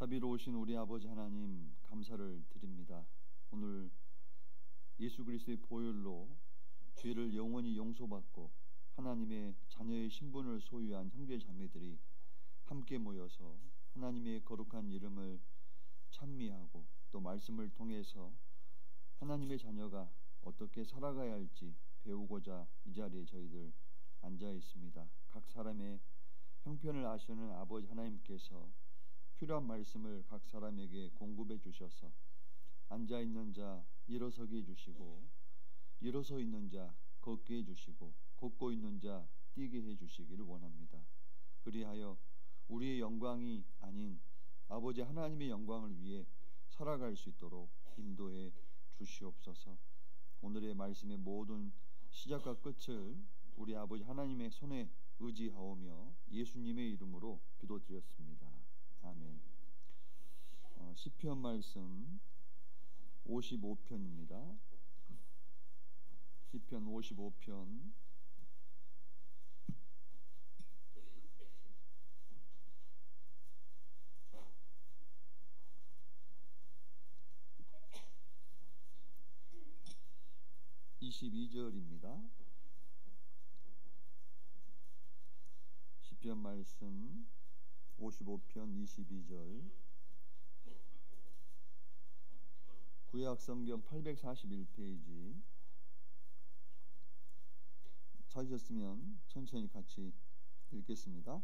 자비로우신 우리 아버지 하나님 감사를 드립니다. 오늘 예수 그리스도의 보혈로 죄를 영원히 용서받고 하나님의 자녀의 신분을 소유한 형제 자매들이 함께 모여서 하나님의 거룩한 이름을 찬미하고 또 말씀을 통해서 하나님의 자녀가 어떻게 살아가야 할지 배우고자 이 자리에 저희들 앉아 있습니다. 각 사람의 형편을 아시는 아버지 하나님께서 필요한 말씀을 각 사람에게 공급해 주셔서 앉아있는 자 일어서게 해주시고 일어서 있는 자 걷게 해주시고 걷고 있는 자 뛰게 해주시기를 원합니다. 그리하여 우리의 영광이 아닌 아버지 하나님의 영광을 위해 살아갈 수 있도록 인도해 주시옵소서. 오늘의 말씀의 모든 시작과 끝을 우리 아버지 하나님의 손에 의지하오며 예수님의 이름으로 기도드렸습니다. 아멘. 시편 말씀 55편입니다. 시편 55편 22절입니다. 시편 말씀 55편 22절 구약성경 841페이지 찾으셨으면 천천히 같이 읽겠습니다.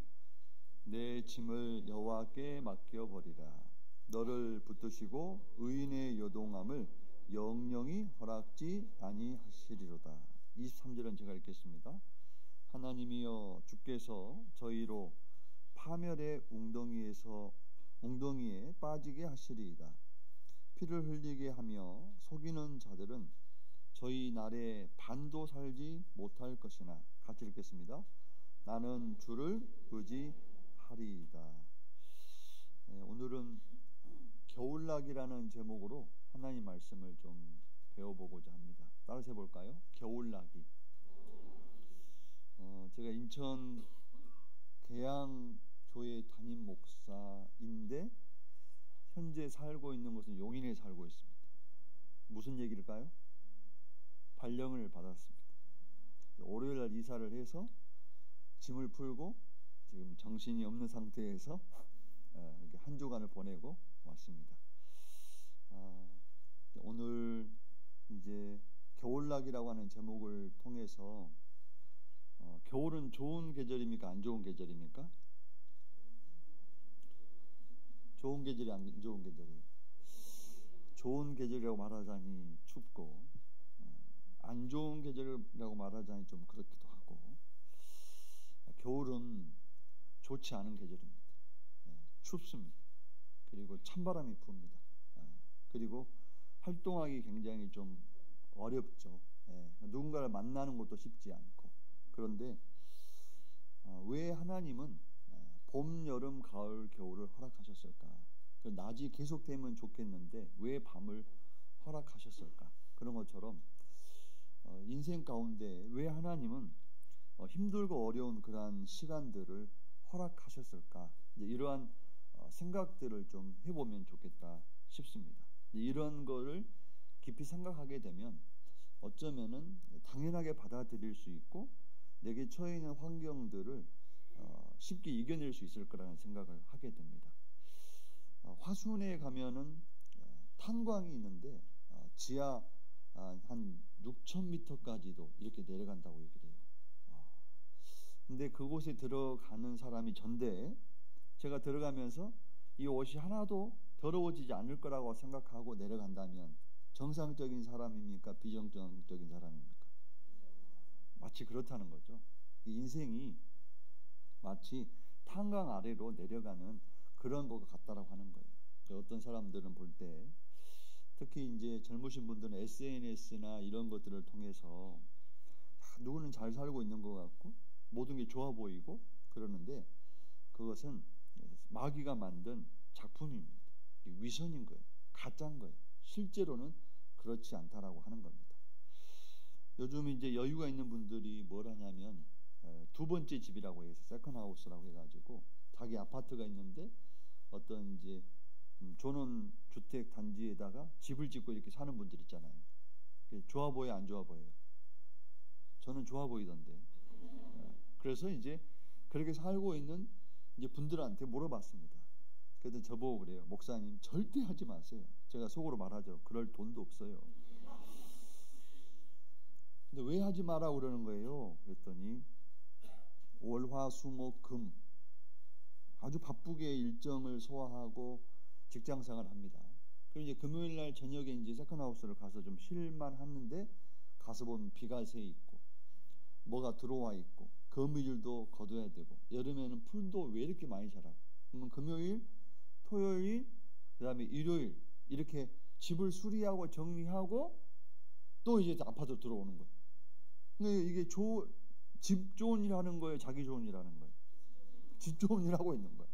내 짐을 여호와께 맡겨버리라. 너를 붙드시고 의인의 요동함을 영영히 허락지 아니하시리로다. 23절은 제가 읽겠습니다. 하나님이여 주께서 저희로 파멸의 웅덩이에 빠지게 하시리이다. 피를 흘리게 하며 속이는 자들은 저희 날에 반도 살지 못할 것이나 같이 읽겠습니다. 나는 주를 의지하리이다. 오늘은 겨울나기라는 제목으로 하나님 말씀을 좀 배워보고자 합니다. 따라서 해볼까요? 겨울나기. 제가 인천 계양교회 담임 목사인데 현재 살고 있는 곳은 용인에 살고 있습니다. 무슨 얘기일까요? 발령을 받았습니다. 월요일날 이사를 해서 짐을 풀고 지금 정신이 없는 상태에서 이렇게 한 주간을 보내고 왔습니다. 오늘 이제 겨울나기라고 하는 제목을 통해서 겨울은 좋은 계절입니까? 안 좋은 계절입니까? 좋은 계절이 안 좋은 계절이에요. 좋은 계절이라고 말하자니 춥고 안 좋은 계절이라고 말하자니 좀 그렇기도 하고 겨울은 좋지 않은 계절입니다. 춥습니다. 그리고 찬바람이 붑니다. 그리고 활동하기 굉장히 좀 어렵죠. 누군가를 만나는 것도 쉽지 않고 그런데 왜 하나님은 봄, 여름, 가을, 겨울을 허락하셨을까? 낮이 계속되면 좋겠는데 왜 밤을 허락하셨을까? 그런 것처럼 인생 가운데 왜 하나님은 힘들고 어려운 그러한 시간들을 허락하셨을까? 이러한 생각들을 좀 해보면 좋겠다 싶습니다. 이런 거를 깊이 생각하게 되면 어쩌면은 당연하게 받아들일 수 있고 내게 처해 있는 환경들을 쉽게 이겨낼 수 있을 거라는 생각을 하게 됩니다. 화순에 가면은 탄광이 있는데 지하 한 6,000m까지도 이렇게 내려간다고 얘기를 해요. 근데 그곳에 들어가는 사람이 전데 제가 들어가면서 이 옷이 하나도 더러워지지 않을 거라고 생각하고 내려간다면 정상적인 사람입니까? 비정상적인 사람입니까? 마치 그렇다는 거죠. 인생이 마치 탄광 아래로 내려가는 그런 것 같다라고 하는 거예요. 어떤 사람들은 볼 때 특히 이제 젊으신 분들은 SNS나 이런 것들을 통해서 누구는 잘 살고 있는 것 같고 모든 게 좋아 보이고 그러는데 그것은 마귀가 만든 작품입니다. 위선인 거예요. 가짜인 거예요. 실제로는 그렇지 않다라고 하는 겁니다. 요즘 이제 여유가 있는 분들이 뭘 하냐면 두 번째 집이라고 해서 세컨하우스라고 해가지고 자기 아파트가 있는데 어떤 이제 전원 주택 단지에다가 집을 짓고 이렇게 사는 분들 있잖아요. 좋아 보여, 안 좋아 보여요? 저는 좋아 보이던데. 그래서 이제 그렇게 살고 있는 이제 분들한테 물어봤습니다. 그래도 저보고 그래요. 목사님, 절대 하지 마세요. 제가 속으로 말하죠. 그럴 돈도 없어요. 근데 왜 하지 마라 그러는 거예요? 그랬더니 월, 화, 수, 목, 금 아주 바쁘게 일정을 소화하고 직장 생활을 합니다. 그리고 이제 금요일 날 저녁에 이제 세컨하우스를 가서 좀 쉴만 하는데 가서 보면 비가 새 있고 뭐가 들어와 있고 거미줄도 걷어야 되고 여름에는 풀도 왜 이렇게 많이 자라고 그러면 금요일, 토요일, 그 다음에 일요일 이렇게 집을 수리하고 정리하고 또 이제 아파트 들어오는 거예요. 근데 이게 집 좋은 일 하는 거예요? 자기 좋은 일 하는 거예요? 집 좋은 일 하고 있는 거예요.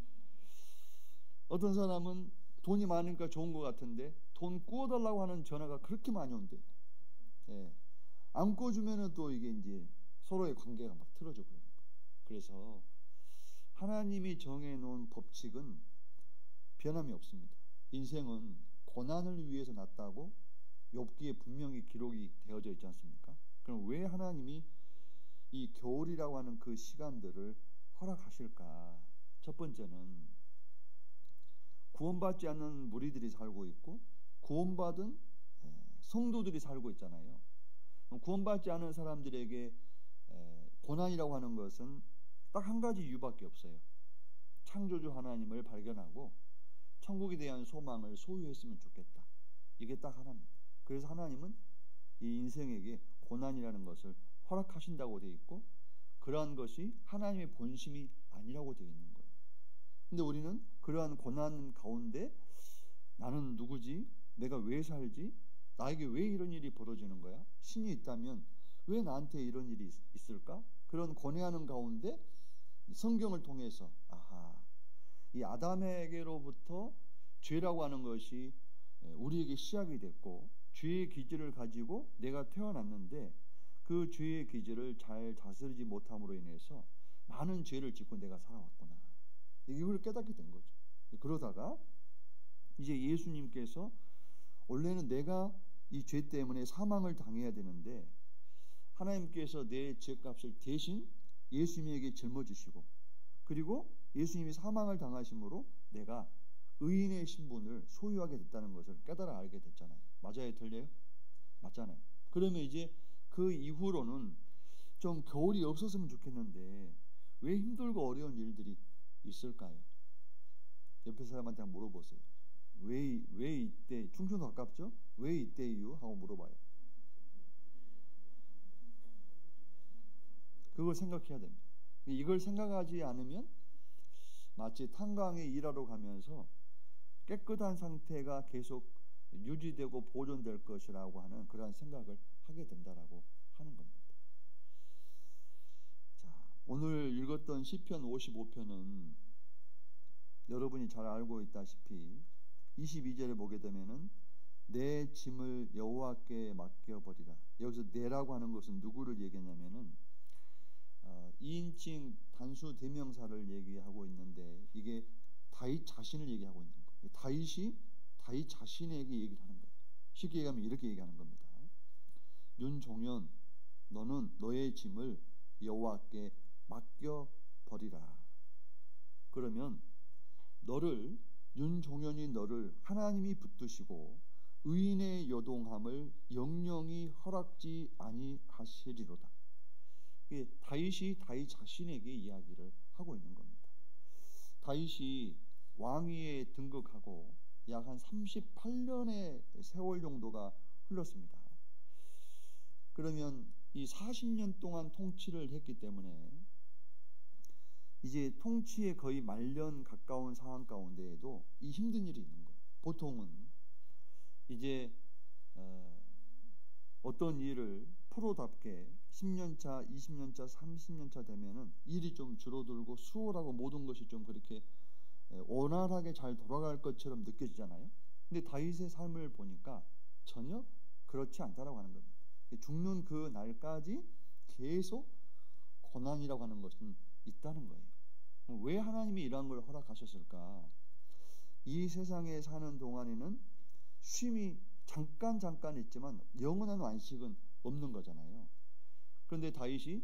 어떤 사람은 돈이 많으니까 좋은 것 같은데 돈 구워달라고 하는 전화가 그렇게 많이 온대. 예. 안 구워주면은 또 이게 이제 서로의 관계가 막 틀어져 버리는 거예요. 그래서 하나님이 정해놓은 법칙은 변함이 없습니다. 인생은 고난을 위해서 났다고 욥기에 분명히 기록이 되어져 있지 않습니까? 그럼 왜 하나님이 이 겨울이라고 하는 그 시간들을 허락하실까? 첫 번째는 구원받지 않는 무리들이 살고 있고 구원받은 성도들이 살고 있잖아요. 구원받지 않은 사람들에게 고난이라고 하는 것은 딱 한 가지 이유밖에 없어요. 창조주 하나님을 발견하고 천국에 대한 소망을 소유했으면 좋겠다. 이게 딱 하나입니다. 그래서 하나님은 이 인생에게 고난이라는 것을 허락하신다고 되어 있고 그러한 것이 하나님의 본심이 아니라고 되어 있는 거예요. 근데 우리는 그러한 고난 가운데 나는 누구지? 내가 왜 살지? 나에게 왜 이런 일이 벌어지는 거야? 신이 있다면 왜 나한테 이런 일이 있을까? 그런 고뇌하는 가운데 성경을 통해서 이 아담에게로부터 죄라고 하는 것이 우리에게 시작이 됐고 죄의 기질을 가지고 내가 태어났는데 그 죄의 기질을 잘 다스리지 못함으로 인해서 많은 죄를 짓고 내가 살아왔구나. 이걸 깨닫게 된 거죠. 그러다가 이제 예수님께서 원래는 내가 이 죄 때문에 사망을 당해야 되는데 하나님께서 내 죄값을 대신 예수님에게 짊어지시고 그리고 예수님이 사망을 당하심으로 내가 의인의 신분을 소유하게 됐다는 것을 깨달아 알게 됐잖아요. 맞아요? 틀려요? 맞잖아요. 그러면 이제 그 이후로는 좀 겨울이 없었으면 좋겠는데 왜 힘들고 어려운 일들이 있을까요? 옆에 사람한테 한번 물어보세요. 왜 이때, 충청도 가깝죠? 왜 이때유? 하고 물어봐요. 그걸 생각해야 됩니다. 이걸 생각하지 않으면 마치 탄광에 일하러 가면서 깨끗한 상태가 계속 유지되고 보존될 것이라고 하는 그러한 생각을 하게 된다라고 하는 겁니다. 자, 오늘 읽었던 시편 55편은 여러분이 잘 알고 있다시피 22절에 보게 되면은 내 짐을 여호와께 맡겨버리라. 여기서 내라고 하는 것은 누구를 얘기하냐면은 2인칭 단수 대명사를 얘기하고 있는데 이게 다윗 자신을 얘기하고 있는 거예요. 다윗이 다윗 자신에게 얘기를 하는 거예요. 쉽게 얘기하면 이렇게 얘기하는 겁니다. 윤종현, 너는 너의 짐을 여호와께 맡겨버리라. 그러면 윤종현이 너를 하나님이 붙드시고 의인의 요동함을 영영이 허락지 아니하시리로다. 다윗이 다윗 자신에게 이야기를 하고 있는 겁니다. 다윗이 왕위에 등극하고 약 한 38년의 세월 정도가 흘렀습니다. 그러면 이 40년 동안 통치를 했기 때문에 이제 통치에 거의 말년 가까운 상황 가운데에도 이 힘든 일이 있는 거예요. 보통은 이제 어떤 일을 프로답게 10년차, 20년차, 30년차 되면은 일이 좀 줄어들고 수월하고 모든 것이 좀 그렇게 원활하게 잘 돌아갈 것처럼 느껴지잖아요. 근데 다윗의 삶을 보니까 전혀 그렇지 않다라고 하는 겁니다. 죽는 그 날까지 계속 고난이라고 하는 것은 있다는 거예요. 왜 하나님이 이러한 걸 허락하셨을까? 이 세상에 사는 동안에는 쉼이 잠깐 있지만 영원한 안식은 없는 거잖아요. 그런데 다윗이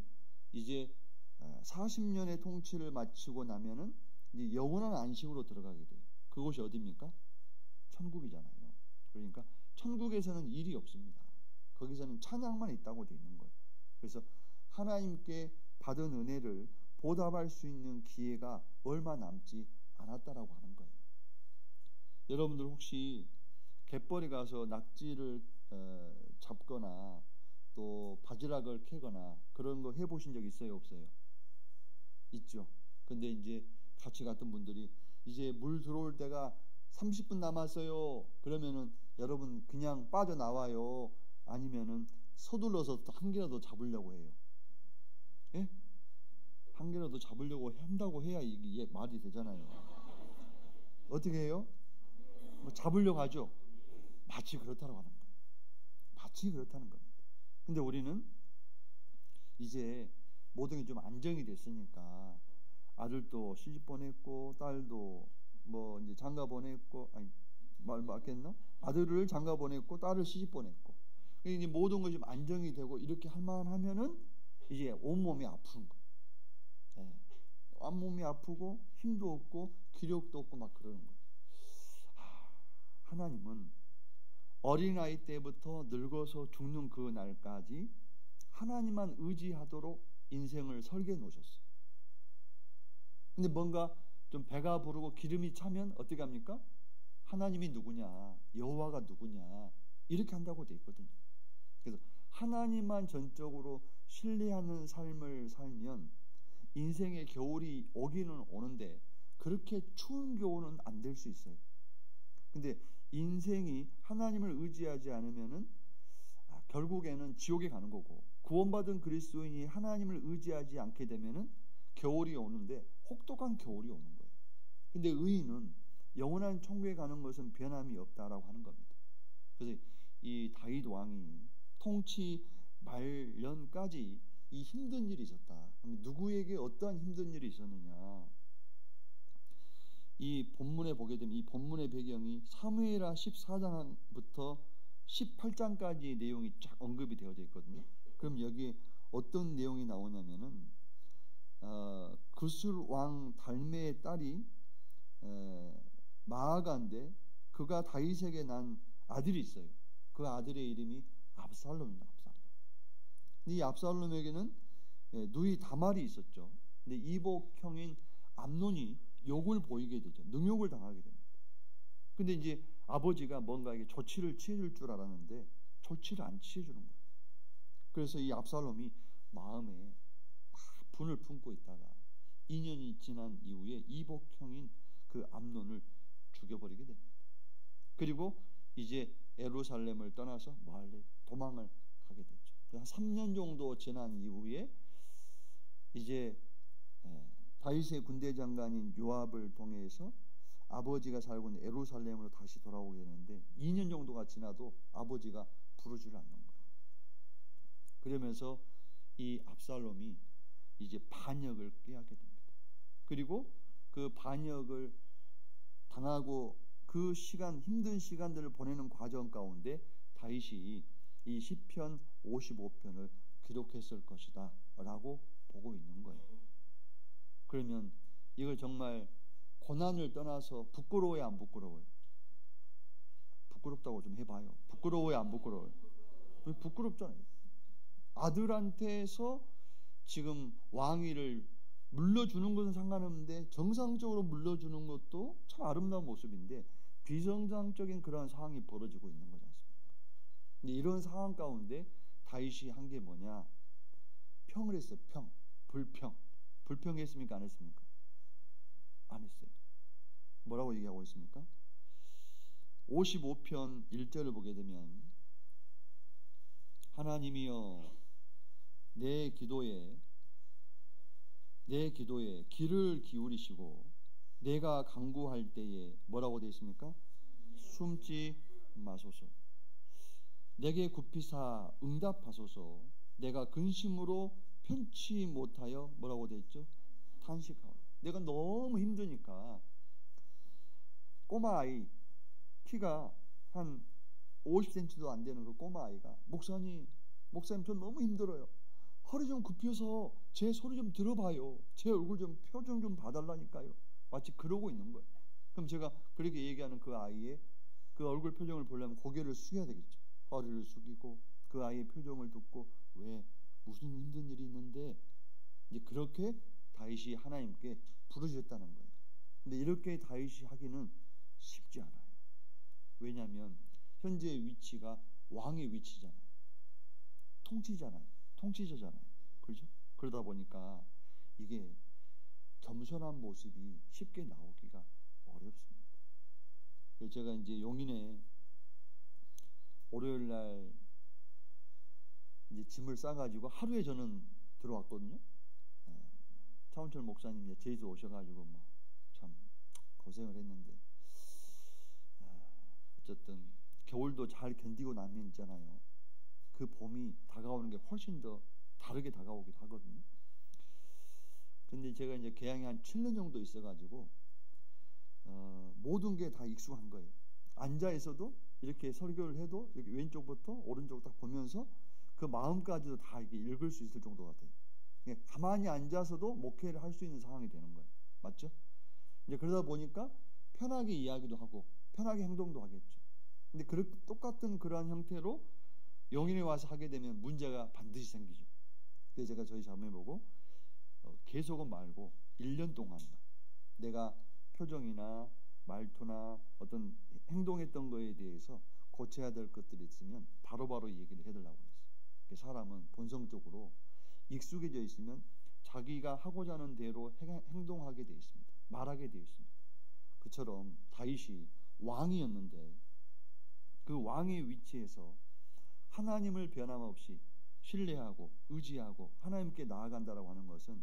이제 40년의 통치를 마치고 나면은 이제 영원한 안식으로 들어가게 돼요. 그곳이 어디입니까? 천국이잖아요. 그러니까 천국에서는 일이 없습니다. 거기서는 찬양만 있다고 되어 있는 거예요. 그래서 하나님께 받은 은혜를 보답할 수 있는 기회가 얼마 남지 않았다라고 하는 거예요. 여러분들 혹시 갯벌에 가서 낙지를 잡거나 또 바지락을 캐거나 그런 거 해보신 적 있어요? 없어요? 있죠. 근데 이제 같이 갔던 분들이 이제 물 들어올 때가 30분 남았어요. 그러면은 여러분 그냥 빠져나와요? 아니면은 서둘러서 한 개라도 잡으려고 해요? 예? 한 개라도 잡으려고 한다고 해야 이게 말이 되잖아요. 어떻게 해요? 뭐 잡으려고 하죠. 마치 그렇다고 하는 거예요. 마치 그렇다는 겁니다. 근데 우리는 이제 모든 게 좀 안정이 됐으니까 아들도 시집 보냈고 딸도 뭐 이제 장가 보냈고 아니 말 맞겠나? 아들을 장가 보냈고 딸을 시집 보냈고 이제 모든 것이 좀 안정이 되고 이렇게 할 만하면은 이제 온몸이 아픈 거예요. 네. 온몸이 아프고 힘도 없고 기력도 없고 막 그러는 거예요. 하나님은 어린아이 때부터 늙어서 죽는 그 날까지 하나님만 의지하도록 인생을 설계해 놓으셨어요. 근데 뭔가 좀 배가 부르고 기름이 차면 어떻게 합니까? 하나님이 누구냐, 여호와가 누구냐 이렇게 한다고 되어 있거든요. 그래서 하나님만 전적으로 신뢰하는 삶을 살면 인생의 겨울이 오기는 오는데 그렇게 추운 겨울은 안 될 수 있어요. 근데 인생이 하나님을 의지하지 않으면은 결국에는 지옥에 가는 거고, 구원받은 그리스도인이 하나님을 의지하지 않게 되면은 겨울이 오는데 혹독한 겨울이 오는 거예요. 근데 의인은 영원한 천국에 가는 것은 변함이 없다라고 하는 겁니다. 그래서 이 다윗 왕이 통치 말년까지 이 힘든 일이 있었다. 누구에게 어떠한 힘든 일이 있었느냐? 이 본문에 보게 되면 이 본문의 배경이 사무엘하 14장부터 18장까지의 내용이 쫙 언급이 되어져 있거든요. 그럼 여기에 어떤 내용이 나오냐면은 그술 왕 달메의 딸이 마아가인데 그가 다윗에게 난 아들이 있어요. 그 아들의 이름이 압살롬입니다. 압살롬. 이 압살롬에게는 누이 다말이 있었죠. 근데 이복형인 암논이 욕을 보이게 되죠. 능욕을 당하게 됩니다. 근데 이제 아버지가 뭔가에게 조치를 취해줄 줄 알았는데 조치를 안 취해주는 거예요. 그래서 이 압살롬이 마음에 분을 품고 있다가 2년이 지난 이후에 이복형인 그 암논을 죽여버리게 됩니다. 그리고 이제 예루살렘을 떠나서 멀리 도망을 가게 됐죠. 한 3년 정도 지난 이후에 이제 다윗의 군대 장관인 요압을 통해서 아버지가 살고 있는 예루살렘으로 다시 돌아오게 되는데 2년 정도가 지나도 아버지가 부르지를 않는 거예요. 그러면서 이 압살롬이 이제 반역을 꾀하게 됩니다. 그리고 그 반역을 당하고 그 시간, 힘든 시간들을 보내는 과정 가운데 다윗이 이 시편 55편을 기록했을 것이다 라고 보고 있는 거예요. 그러면 이걸 정말 고난을 떠나서 부끄러워요, 안 부끄러워요? 부끄럽다고 좀 해봐요. 부끄러워요, 안 부끄러워요? 부끄럽잖아요. 아들한테서 지금 왕위를 물려주는 것은 상관없는데 정상적으로 물려주는 것도 참 아름다운 모습인데 비정상적인 그런 상황이 벌어지고 있는 거지 않습니까? 근데 이런 상황 가운데 다윗이 한 게 뭐냐? 평을 했어요. 불평. 불평했습니까? 안 했습니까? 안 했어요. 뭐라고 얘기하고 있습니까? 55편 1절을 보게 되면 하나님이여 내 기도에 귀를 기울이시고 내가 간구할 때에 뭐라고 되어 있습니까? 숨지 마소서. 내게 굽히사 응답하소서. 내가 근심으로 편치 못하여 뭐라고 되어 있죠? 탄식하오. 내가 너무 힘드니까 꼬마 아이, 키가 한 50cm도 안 되는 그 꼬마 아이가 목사님 저 너무 힘들어요. 허리 좀 굽혀서 제 소리 좀 들어봐요. 제 얼굴 좀 표정 좀 봐달라니까요. 마치 그러고 있는 거예요. 그럼 제가 그렇게 얘기하는 그 아이의 그 얼굴 표정을 보려면 고개를 숙여야 되겠죠. 허리를 숙이고 그 아이의 표정을 듣고 왜 무슨 힘든 일이 있는데 이제 그렇게 다윗이 하나님께 부르짖었다는 거예요. 근데 이렇게 다윗이 하기는 쉽지 않아요. 왜냐하면 현재의 위치가 왕의 위치잖아요. 통치자잖아요. 그렇죠? 그러다 보니까 이게 겸손한 모습이 쉽게 나오기가 어렵습니다. 그래서 제가 이제 용인에 월요일 날 이제 짐을 싸가지고 하루에 저는 들어왔거든요. 차원철 목사님 이제 제주도 오셔가지고 뭐 참 고생을 했는데 어쨌든 겨울도 잘 견디고 나면 있잖아요. 그 봄이 다가오는 게 훨씬 더 다르게 다가오기도 하거든요. 근데 제가 이제 개항에 한 7년 정도 있어가지고 모든 게 다 익숙한 거예요. 앉아 있어도 이렇게 설교를 해도 이렇게 왼쪽부터 오른쪽 딱 보면서 그 마음까지도 다 이렇게 읽을 수 있을 정도 같아요. 가만히 앉아서도 목회를 할 수 있는 상황이 되는 거예요. 맞죠? 이제 그러다 보니까 편하게 이야기도 하고 편하게 행동도 하겠죠. 근데 똑같은 그러한 형태로 용인에 와서 하게 되면 문제가 반드시 생기죠. 그래서 제가 저희 자매 보고 계속은 말고 1년 동안만 내가 표정이나 말투나 어떤 행동했던 거에 대해서 고쳐야 될 것들이 있으면 바로바로 얘기를 해달라고 그랬어요. 사람은 본성적으로 익숙해져 있으면 자기가 하고자 하는 대로 행동하게 되어 있습니다. 말하게 되어 있습니다. 그처럼 다윗이 왕이었는데 그 왕의 위치에서 하나님을 변함없이 신뢰하고 의지하고 하나님께 나아간다라고 하는 것은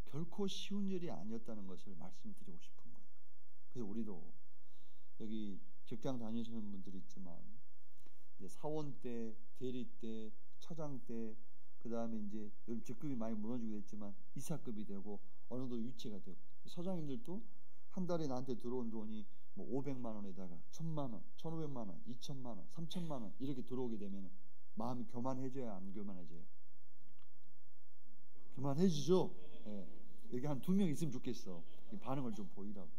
결코 쉬운 일이 아니었다는 것을 말씀드리고 싶은 거예요. 그래서 우리도 여기 직장 다니시는 분들이 있지만 이제 사원 때, 대리 때, 차장 때, 그 다음에 이제 요즘 직급이 많이 무너지고 있지만 이사급이 되고 어느 정도 위치가 되고 서장님들도 한 달에 나한테 들어온 돈이 뭐 500만 원에다가 1000만 원, 1500만 원, 2000만 원, 3000만 원 이렇게 들어오게 되면 마음이 교만해져야 안 교만해져요? 교만해지죠? 네. 여기 한 2명 있으면 좋겠어. 이 반응을 좀 보이라고.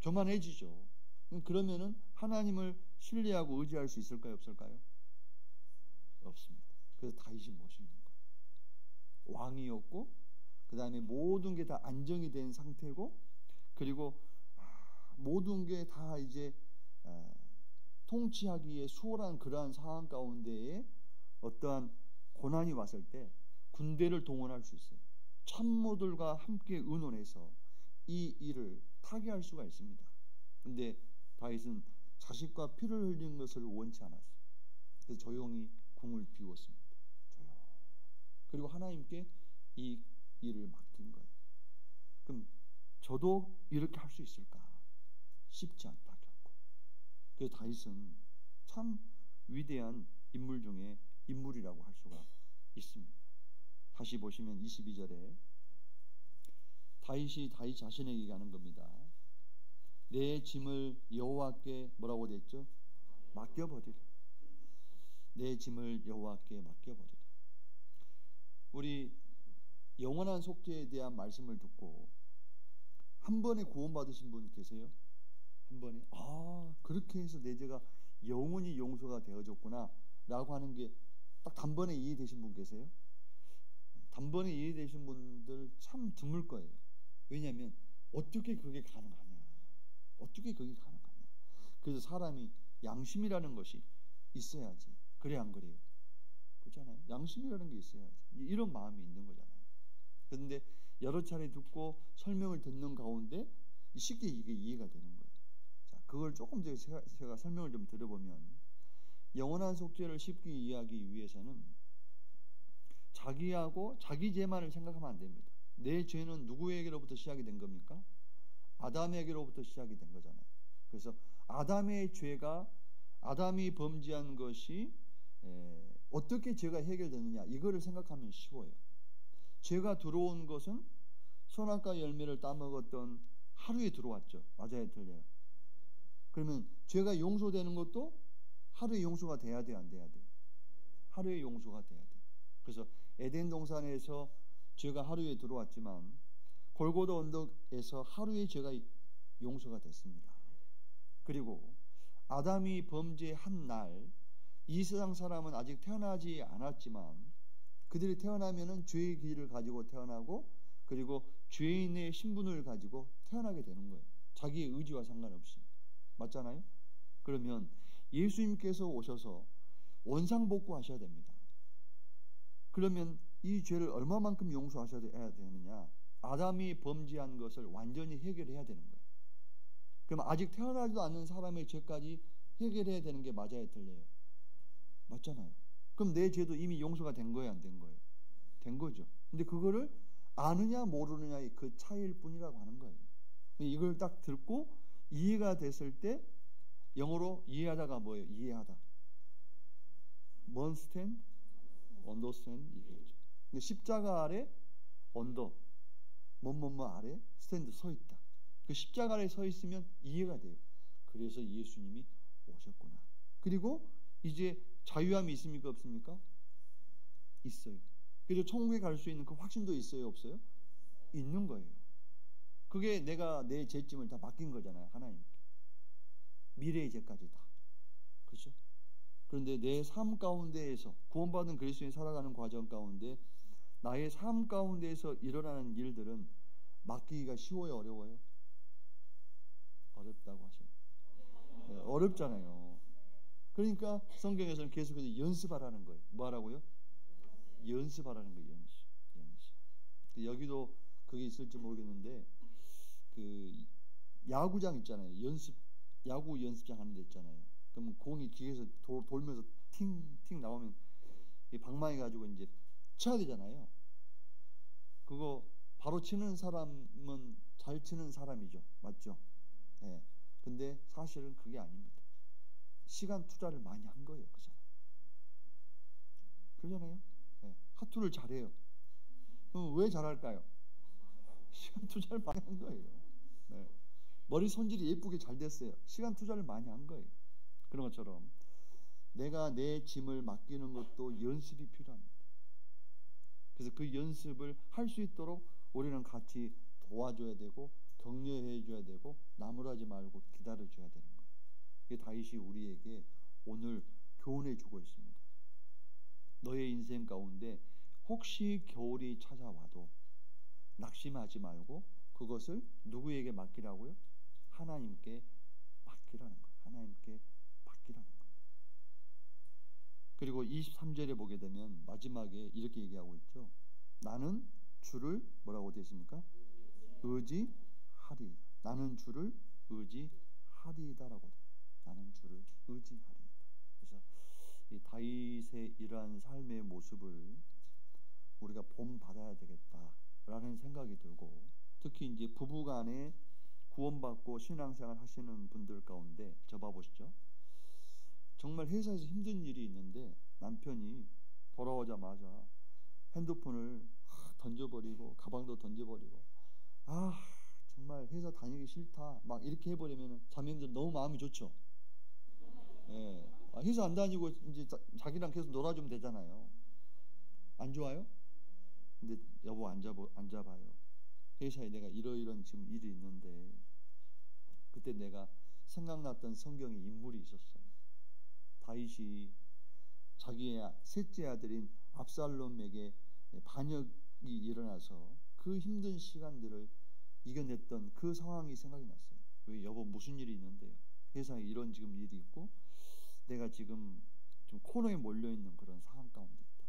교만해지죠. 그러면은 하나님을 신뢰하고 의지할 수 있을까요? 없을까요? 없습니다. 그래서 다윗이 멋있는 거예요. 왕이었고 그 다음에 모든 게 다 안정이 된 상태고 그리고 모든 게 다 이제 통치하기에 수월한 그러한 상황 가운데에 어떠한 고난이 왔을 때 군대를 동원할 수 있어요. 참모들과 함께 의논해서 이 일을 타개할 수가 있습니다. 근데 다윗은 자식과 피를 흘린 것을 원치 않았어요. 그래서 조용히 궁을 비웠습니다. 조용. 그리고 하나님께 이 일을 맡긴 거예요. 그럼 저도 이렇게 할 수 있을까? 쉽지 않다 결코. 그래서 다윗은 참 위대한 인물 중에 인물이라고 할 수가 있습니다. 다시 보시면 22절에 다윗이 다윗 자신에게 얘기하는 겁니다. 내 짐을 여호와께 뭐라고 됐죠? 맡겨버리라. 내 짐을 여호와께 맡겨버리라. 우리 영원한 속죄에 대한 말씀을 듣고 한 번에 구원받으신 분 계세요? 한 번에 그렇게 해서 내 죄가 영원히 용서가 되어졌구나 라고 하는 게 딱 단번에 이해되신 분 계세요? 단번에 이해되신 분들 참 드물 거예요. 왜냐하면 어떻게 그게 가능하냐? 어떻게 그게 가능하냐? 그래서 사람이 양심이라는 것이 있어야지. 그래 안 그래요? 그렇잖아요. 양심이라는 게 있어야지. 이런 마음이 있는 거잖아요. 그런데 여러 차례 듣고 설명을 듣는 가운데 쉽게 이게 이해가 되는 거예요. 자, 그걸 조금 제가 설명을 좀 드려보면 영원한 속죄를 쉽게 이해하기 위해서는 자기하고 자기 죄만을 생각하면 안 됩니다. 내 죄는 누구에게로부터 시작이 된 겁니까? 아담에게로부터 시작이 된 거잖아요. 그래서 아담의 죄가 아담이 범죄한 것이 어떻게 죄가 해결되느냐 이거를 생각하면 쉬워요. 죄가 들어온 것은 선악과 열매를 따먹었던 하루에 들어왔죠. 맞아요, 틀려요? 그러면 죄가 용서되는 것도 하루에 용서가 돼야 돼요, 안 돼야 돼요? 하루에 용서가 돼야 돼요. 그래서 에덴 동산에서 죄가 하루에 들어왔지만 골고다 언덕에서 하루에 죄가 용서가 됐습니다. 그리고 아담이 범죄한 날, 이 세상 사람은 아직 태어나지 않았지만 그들이 태어나면은 죄의 기를 가지고 태어나고, 그리고 죄인의 신분을 가지고 태어나게 되는 거예요. 자기의 의지와 상관없이. 맞잖아요? 그러면 예수님께서 오셔서 원상복구하셔야 됩니다. 그러면 이 죄를 얼마만큼 용서하셔야 되느냐? 아담이 범죄한 것을 완전히 해결해야 되는 거예요. 그럼 아직 태어나지도 않는 사람의 죄까지 해결해야 되는 게 맞아야 틀려요? 맞잖아요. 그럼 내 죄도 이미 용서가 된 거예요, 안 된 거예요? 된 거죠. 근데 그거를 아느냐 모르느냐의 그 차이일 뿐이라고 하는 거예요. 이걸 딱 듣고 이해가 됐을 때, 영어로 이해하다가 뭐예요? 이해하다. understand, understand 이거죠. 십자가 아래 언더, 뭐뭐뭐 아래 스탠드 서 있다. 그 십자가 아래 서 있으면 이해가 돼요. 그래서 예수님이 오셨구나. 그리고 이제 자유함이 있습니까, 없습니까? 있어요. 그래서 천국에 갈 수 있는 그 확신도 있어요, 없어요? 있는 거예요. 그게 내가 내 죄짐을 다 맡긴 거잖아요, 하나님께. 미래의 죄까지 다. 그렇죠? 그런데 내 삶 가운데에서 구원받은 그리스도인이 살아가는 과정 가운데 나의 삶 가운데에서 일어나는 일들은 맡기기가 쉬워요, 어려워요? 어렵다고 하셔요. 네, 어렵잖아요. 그러니까 성경에서는 계속해서 연습하라는 거예요. 뭐 하라고요? 연습하라는 거예요. 연습. 여기도 그게 있을지 모르겠는데 그 야구장 있잖아요. 야구 연습장 하는 데 있잖아요. 그러면 공이 기계에서 돌면서 팅팅 나오면 이 방망이 가지고 이제 쳐야 되잖아요. 그거 바로 치는 사람은 잘 치는 사람이죠. 맞죠? 예. 네. 근데 사실은 그게 아닙니다. 시간 투자를 많이 한 거예요, 그 사람. 그러잖아요? 네. 하투를 잘해요. 그럼 왜 잘할까요? 시간 투자를 많이 한 거예요. 네. 머리 손질이 예쁘게 잘 됐어요. 시간 투자를 많이 한 거예요. 그런 것처럼 내가 내 짐을 맡기는 것도 연습이 필요합니다. 그래서 그 연습을 할 수 있도록 우리는 같이 도와줘야 되고 격려해 줘야 되고 나무라지 말고 기다려 줘야 되는 거예요. 그게 다윗이 우리에게 오늘 교훈해 주고 있습니다. 너의 인생 가운데 혹시 겨울이 찾아와도 낙심하지 말고 그것을 누구에게 맡기라고요? 하나님께 맡기라는 거예요. 하나님께 맡기라는 거예요. 그리고 23절에 보게 되면 마지막에 이렇게 얘기하고 있죠. 나는 주를 뭐라고 되어 있습니까? 의지하리이다. 나는 주를 의지하리이다라고 돼요. 나는 주를 의지하리이다. 그래서 이 다윗의 이러한 삶의 모습을 우리가 본받아야 되겠다라는 생각이 들고, 특히 이제 부부간에 구원받고 신앙생활 하시는 분들 가운데 저봐 보시죠. 정말 회사에서 힘든 일이 있는데 남편이 돌아오자마자 핸드폰을 던져버리고 가방도 던져버리고 정말 회사 다니기 싫다 막 이렇게 해버리면 자매님들 너무 마음이 좋죠. 예. 회사 안 다니고 이제 자기랑 계속 놀아주면 되잖아요. 안 좋아요? 근데 여보 앉아봐요. 회사에 내가 이러이런 지금 일이 있는데 그때 내가 생각났던 성경의 인물이 있었어요. 다윗이 자기의 셋째 아들인 압살롬에게 반역이 일어나서 그 힘든 시간들을 이겨냈던 그 상황이 생각이 났어요. 왜 여보 무슨 일이 있는데요? 회사에 이런 지금 일이 있고 내가 지금 좀 코너에 몰려있는 그런 상황 가운데 있다.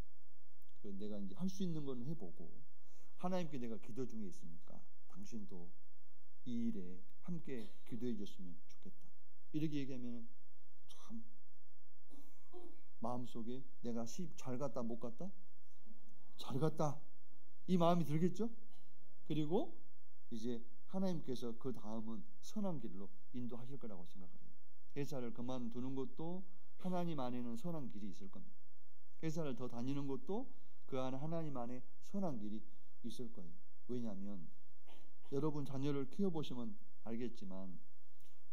그래서 내가 이제 할 수 있는 건 해보고 하나님께 내가 기도 중에 있으니까 당신도 이 일에 함께 기도해 줬으면 좋겠다. 이렇게 얘기하면 참 마음속에 내가 시집 잘 갔다 못 갔다? 잘 갔다. 이 마음이 들겠죠? 그리고 이제 하나님께서 그 다음은 선한 길로 인도하실 거라고 생각을 해요. 회사를 그만두는 것도 하나님 안에는 선한 길이 있을 겁니다. 회사를 더 다니는 것도 그 안에 하나님 안에 선한 길이 있을 거예요. 왜냐하면 여러분 자녀를 키워보시면 알겠지만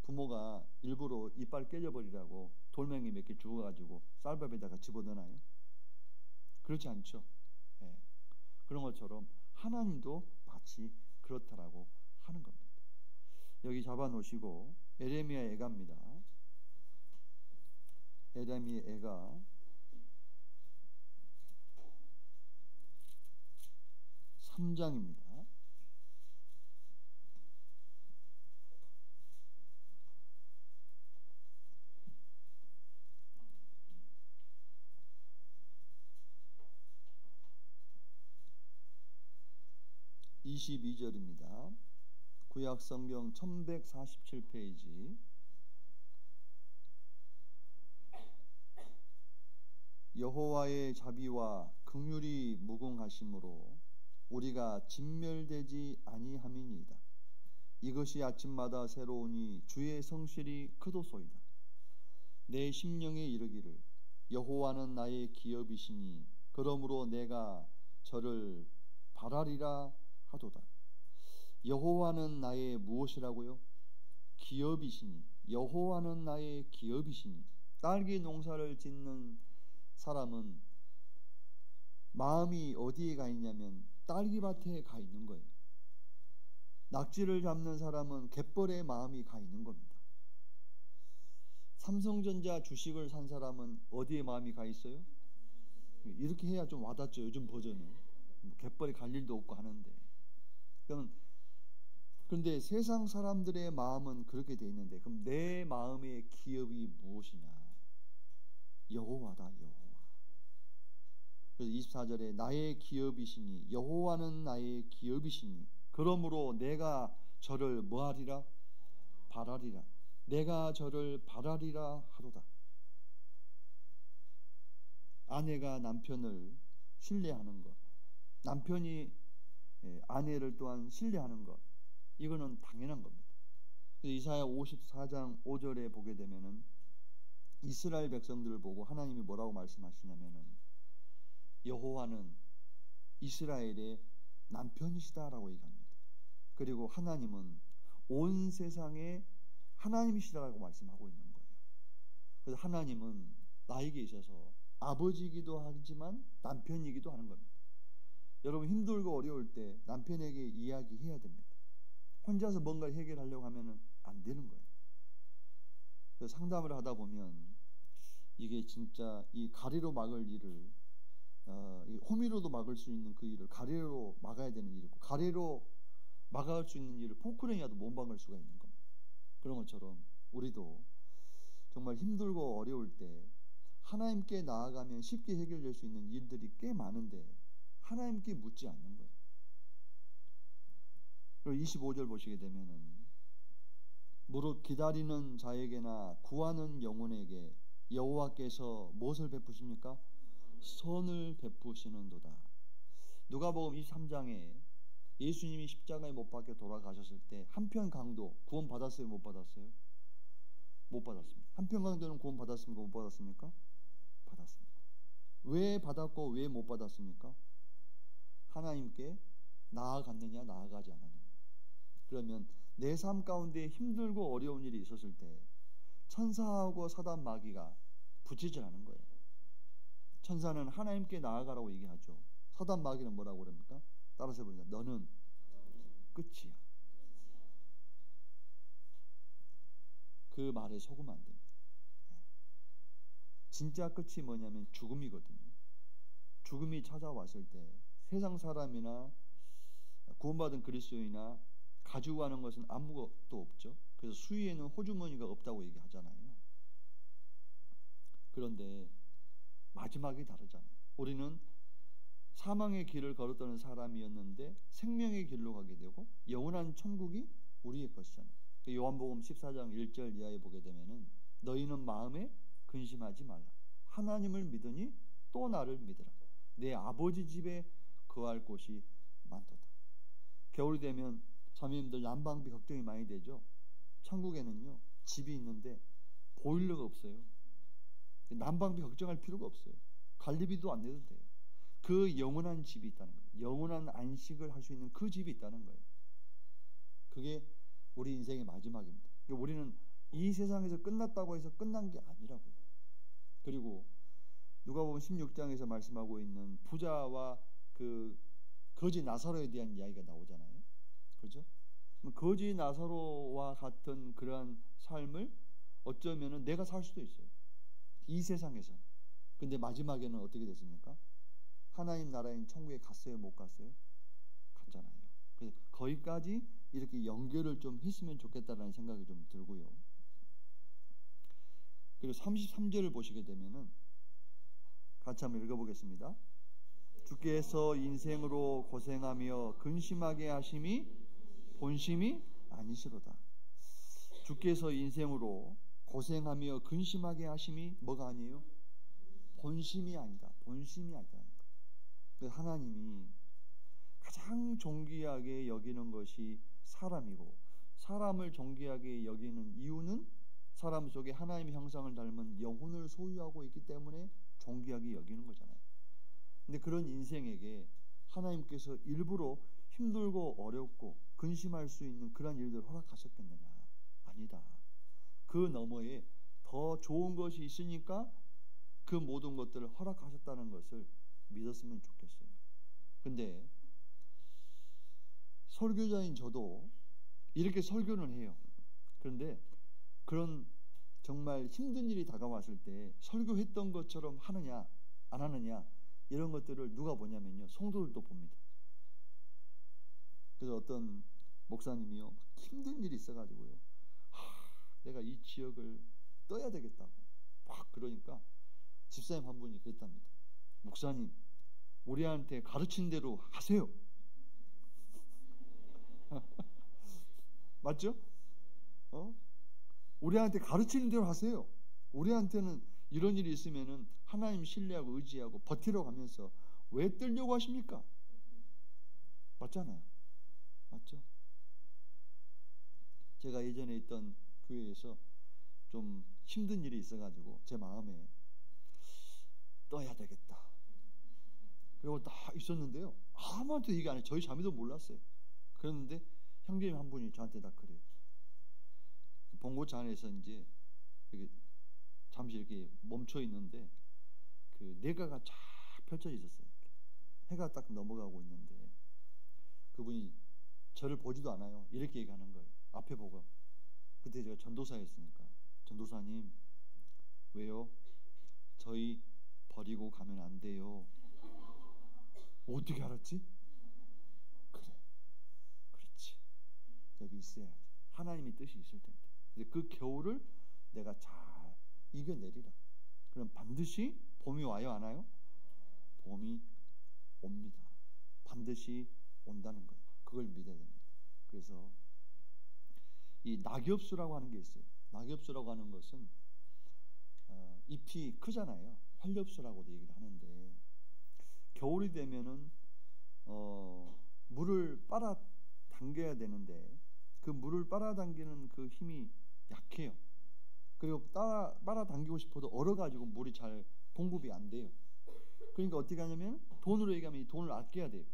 부모가 일부러 이빨 깨져버리라고 돌멩이 몇 개 주워가지고 쌀밥에다가 집어넣나요? 그렇지 않죠. 예. 그런 것처럼 하나님도 마치 그렇다라고 하는 겁니다. 여기 잡아놓으시고 에레미야 애가입니다. 에레미야 애가 3장입니다. (22절입니다) 구약성경 1147페이지. 여호와의 자비와 긍휼이 무궁하심으로 우리가 진멸되지 아니함이니이다. 이것이 아침마다 새로우니 주의 성실이 크도소이다. 내 심령에 이르기를 여호와는 나의 기업이시니 그러므로 내가 저를 바라리라 하도다. 여호와는 나의 무엇이라고요? 기업이시니. 여호와는 나의 기업이시니. 딸기 농사를 짓는 사람은 마음이 어디에 가 있냐면 딸기밭에 가 있는 거예요. 낙지를 잡는 사람은 갯벌에 마음이 가 있는 겁니다. 삼성전자 주식을 산 사람은 어디에 마음이 가 있어요? 이렇게 해야 좀 와닿죠. 요즘 버전은 갯벌에 갈 일도 없고 하는데. 그런데 세상 사람들의 마음은 그렇게 돼 있는데, 그럼 내 마음의 기업이 무엇이냐? 여호와다. 여호와. 그래서 24절에 나의 기업이시니 여호와는 나의 기업이시니 그러므로 내가 저를 뭐하리라? 바라리라. 내가 저를 바라리라 하도다. 아내가 남편을 신뢰하는 것, 남편이 아내를 또한 신뢰하는 것, 이거는 당연한 겁니다. 이사야 54장 5절에 보게 되면은 이스라엘 백성들을 보고 하나님이 뭐라고 말씀하시냐면은 여호와는 이스라엘의 남편이시다라고 얘기합니다. 그리고 하나님은 온 세상의 하나님이시다라고 말씀하고 있는 거예요. 그래서 하나님은 나에게 있어서 아버지이기도 하지만 남편이기도 하는 겁니다. 여러분 힘들고 어려울 때 남편에게 이야기해야 됩니다. 혼자서 뭔가를 해결하려고 하면 안 되는 거예요. 그래서 상담을 하다 보면 이게 진짜 이 가래로 막을 일을 호미로도 막을 수 있는 그 일을 가래로 막아야 되는 일이고, 가래로 막을 수 있는 일을 포크레인이라도 못 막을 수가 있는 겁니다. 그런 것처럼 우리도 정말 힘들고 어려울 때 하나님께 나아가면 쉽게 해결될 수 있는 일들이 꽤 많은데 하나님께 묻지 않는 거예요. 그리고 25절 보시게 되면은 무릇 기다리는 자에게나 구하는 영혼에게 여호와께서 무엇을 베푸십니까? 선을 베푸시는도다. 누가복음 23장에 예수님이 십자가에 못 박혀 돌아가셨을 때 한편 강도 구원 받았어요? 못 받았어요? 못 받았습니다. 한편 강도는 구원 받았습니까? 못 받았습니까? 받았습니다. 왜 받았고 왜 못 받았습니까? 하나님께 나아갔느냐 나아가지 않았느냐. 그러면 내 삶 가운데 힘들고 어려운 일이 있었을 때 천사하고 사단 마귀가 부딪히라는 거예요. 천사는 하나님께 나아가라고 얘기하죠. 사단 마귀는 뭐라고 그럽니까? 따라서 해보자. 너는 끝이야. 그 말에 속으면 안 됩니다. 진짜 끝이 뭐냐면 죽음이거든요. 죽음이 찾아왔을 때 세상 사람이나 구원받은 그리스도인이나 가지고 가는 것은 아무것도 없죠. 그래서 수위에는 호주머니가 없다고 얘기하잖아요. 그런데 마지막이 다르잖아요. 우리는 사망의 길을 걸었던 사람이었는데 생명의 길로 가게 되고 영원한 천국이 우리의 것이잖아요. 요한복음 14장 1절 이하에 보게 되면은 너희는 마음에 근심하지 말라. 하나님을 믿으니 또 나를 믿으라. 내 아버지 집에 거할 곳이 많도다. 겨울이 되면 자매님들 난방비 걱정이 많이 되죠. 천국에는요 집이 있는데 보일러가 없어요. 난방비 걱정할 필요가 없어요. 관리비도 안 내도 돼요. 그 영원한 집이 있다는 거예요. 영원한 안식을 할 수 있는 그 집이 있다는 거예요. 그게 우리 인생의 마지막입니다. 우리는 이 세상에서 끝났다고 해서 끝난 게 아니라고요. 그리고 누가복음 16장에서 말씀하고 있는 부자와 그 거지 나사로에 대한 이야기가 나오잖아요. 그렇죠? 거지 나사로와 같은 그러한 삶을 어쩌면은 내가 살 수도 있어요. 이 세상에서는. 근데 마지막에는 어떻게 됐습니까? 하나님 나라인 천국에 갔어요? 못 갔어요? 갔잖아요. 그래서 거기까지 이렇게 연결을 좀 했으면 좋겠다라는 생각이 좀 들고요. 그리고 33절을 보시게 되면은 같이 한번 읽어보겠습니다. 주께서 인생으로 고생하며 근심하게 하심이 본심이 아니시로다. 주께서 인생으로 고생하며 근심하게 하심이 뭐가 아니에요? 본심이 아니다. 본심이 아니다는 거. 그래서 하나님이 가장 존귀하게 여기는 것이 사람이고, 사람을 존귀하게 여기는 이유는 사람 속에 하나님의 형상을 닮은 영혼을 소유하고 있기 때문에 존귀하게 여기는 거잖아요. 근데 그런 인생에게 하나님께서 일부러 힘들고 어렵고 근심할 수 있는 그런 일들을 허락하셨겠느냐? 아니다. 그 너머에 더 좋은 것이 있으니까 그 모든 것들을 허락하셨다는 것을 믿었으면 좋겠어요. 근데 설교자인 저도 이렇게 설교는 해요. 그런데 그런 정말 힘든 일이 다가왔을 때 설교했던 것처럼 하느냐 안 하느냐 이런 것들을 누가 보냐면요, 성도들도 봅니다. 그래서 어떤 목사님이요, 막 힘든 일이 있어가지고요, 내가 이 지역을 떠야 되겠다고 막 그러니까 집사님 한 분이 그랬답니다. 목사님, 우리한테 가르친 대로 하세요. 맞죠? 우리한테 가르치는 대로 하세요. 우리한테는 이런 일이 있으면은 하나님 신뢰하고 의지하고 버티러 가면서 왜 뜨려고 하십니까? 맞잖아요. 맞죠? 제가 예전에 있던 교회에서 좀 힘든 일이 있어가지고 제 마음에 떠야 되겠다. 그리고 다 있었는데요, 아무한테도 얘기 안 해요. 저희 자매도 몰랐어요. 그랬는데 형제님 한 분이 저한테 다 그래요. 봉고차 안에서 이제 잠시 이렇게 멈춰 있는데 그 내가가 쫙 펼쳐져 있었어요. 해가 딱 넘어가고 있는데 그분이 저를 보지도 않아요. 이렇게 얘기하는 거예요. 앞에 보고. 그때 제가 전도사였으니까, 전도사님 왜요? 저희 버리고 가면 안 돼요. 어떻게 알았지? 그래, 그렇지. 여기 있어야지. 하나님의 뜻이 있을 텐데. 근데 그 겨울을 내가 잘 이겨내리라. 그럼 반드시 봄이 와요, 안 와요? 봄이 옵니다. 반드시 온다는 거예요. 그걸 믿어야 됩니다. 그래서 이 낙엽수라고 하는 게 있어요. 낙엽수라고 하는 것은 잎이 크잖아요. 활엽수라고도 얘기를 하는데, 겨울이 되면은 물을 빨아 당겨야 되는데 그 물을 빨아 당기는 그 힘이 약해요. 그리고 빨아 당기고 싶어도 얼어가지고 물이 잘 공급이 안 돼요. 그러니까 어떻게 하냐면 돈으로 얘기하면 이 돈을 아껴야 돼요.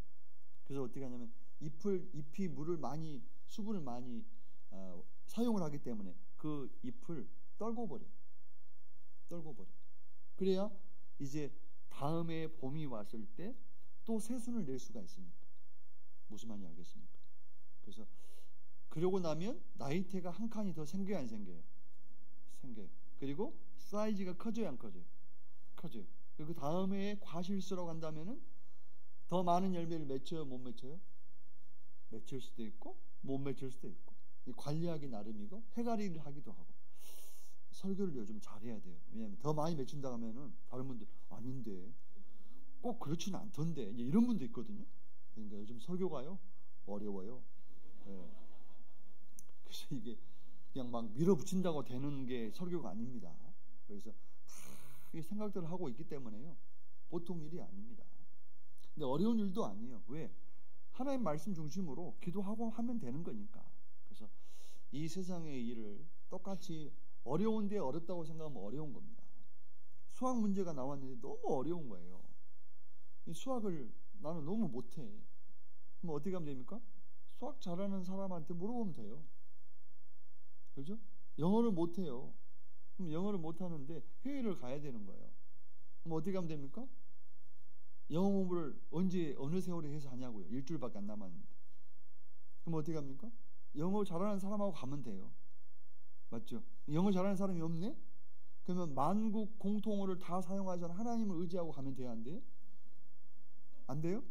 그래서 어떻게 하냐면 잎이 물을 많이, 수분을 많이 사용을 하기 때문에 그 잎을 떨궈버려요. 그래야 이제 다음에 봄이 왔을 때 또 새순을 낼 수가 있으니까. 무슨 말인지 알겠습니까? 그래서 그러고 나면 나이테가 한 칸이 더 생겨요, 안 생겨요? 생겨요. 그리고 사이즈가 커져요, 안 커져요? 커져요. 그리고 다음에 과실수라고 한다면은 더 많은 열매를 맺혀요, 못 맺혀요? 맺힐 수도 있고 못 맺힐 수도 있고. 이 관리하기 나름이고 해가리를 하기도 하고. 설교를 요즘 잘해야 돼요. 왜냐하면 더 많이 맺힌다 하면은 다른 분들 아닌데 꼭 그렇지는 않던데 이제 이런 분도 있거든요. 그러니까 요즘 설교가요 어려워요. 네. 그래서 이게 그냥 막 밀어붙인다고 되는 게 설교가 아닙니다. 그래서 다 생각들을 하고 있기 때문에요, 보통 일이 아닙니다. 근데 어려운 일도 아니에요. 왜? 하나님 말씀 중심으로 기도하고 하면 되는 거니까. 그래서 이 세상의 일을 똑같이 어려운데 어렵다고 생각하면 어려운 겁니다. 수학 문제가 나왔는데 너무 어려운 거예요. 이 수학을 나는 너무 못해. 그럼 어떻게 하면 됩니까? 수학 잘하는 사람한테 물어보면 돼요. 그죠? 영어를 못해요. 그럼 영어를 못하는데 해외를 가야 되는 거예요. 그럼 어떻게 하면 됩니까? 영어 공부를 언제 어느 세월에 해서 하냐고요. 일주일밖에 안 남았는데. 그럼 어떻게 합니까? 영어 잘하는 사람하고 가면 돼요. 맞죠? 영어 잘하는 사람이 없네? 그러면 만국 공통어를 다 사용하지 않은 하나님을 의지하고 가면 돼야 안 돼요? 안 돼요?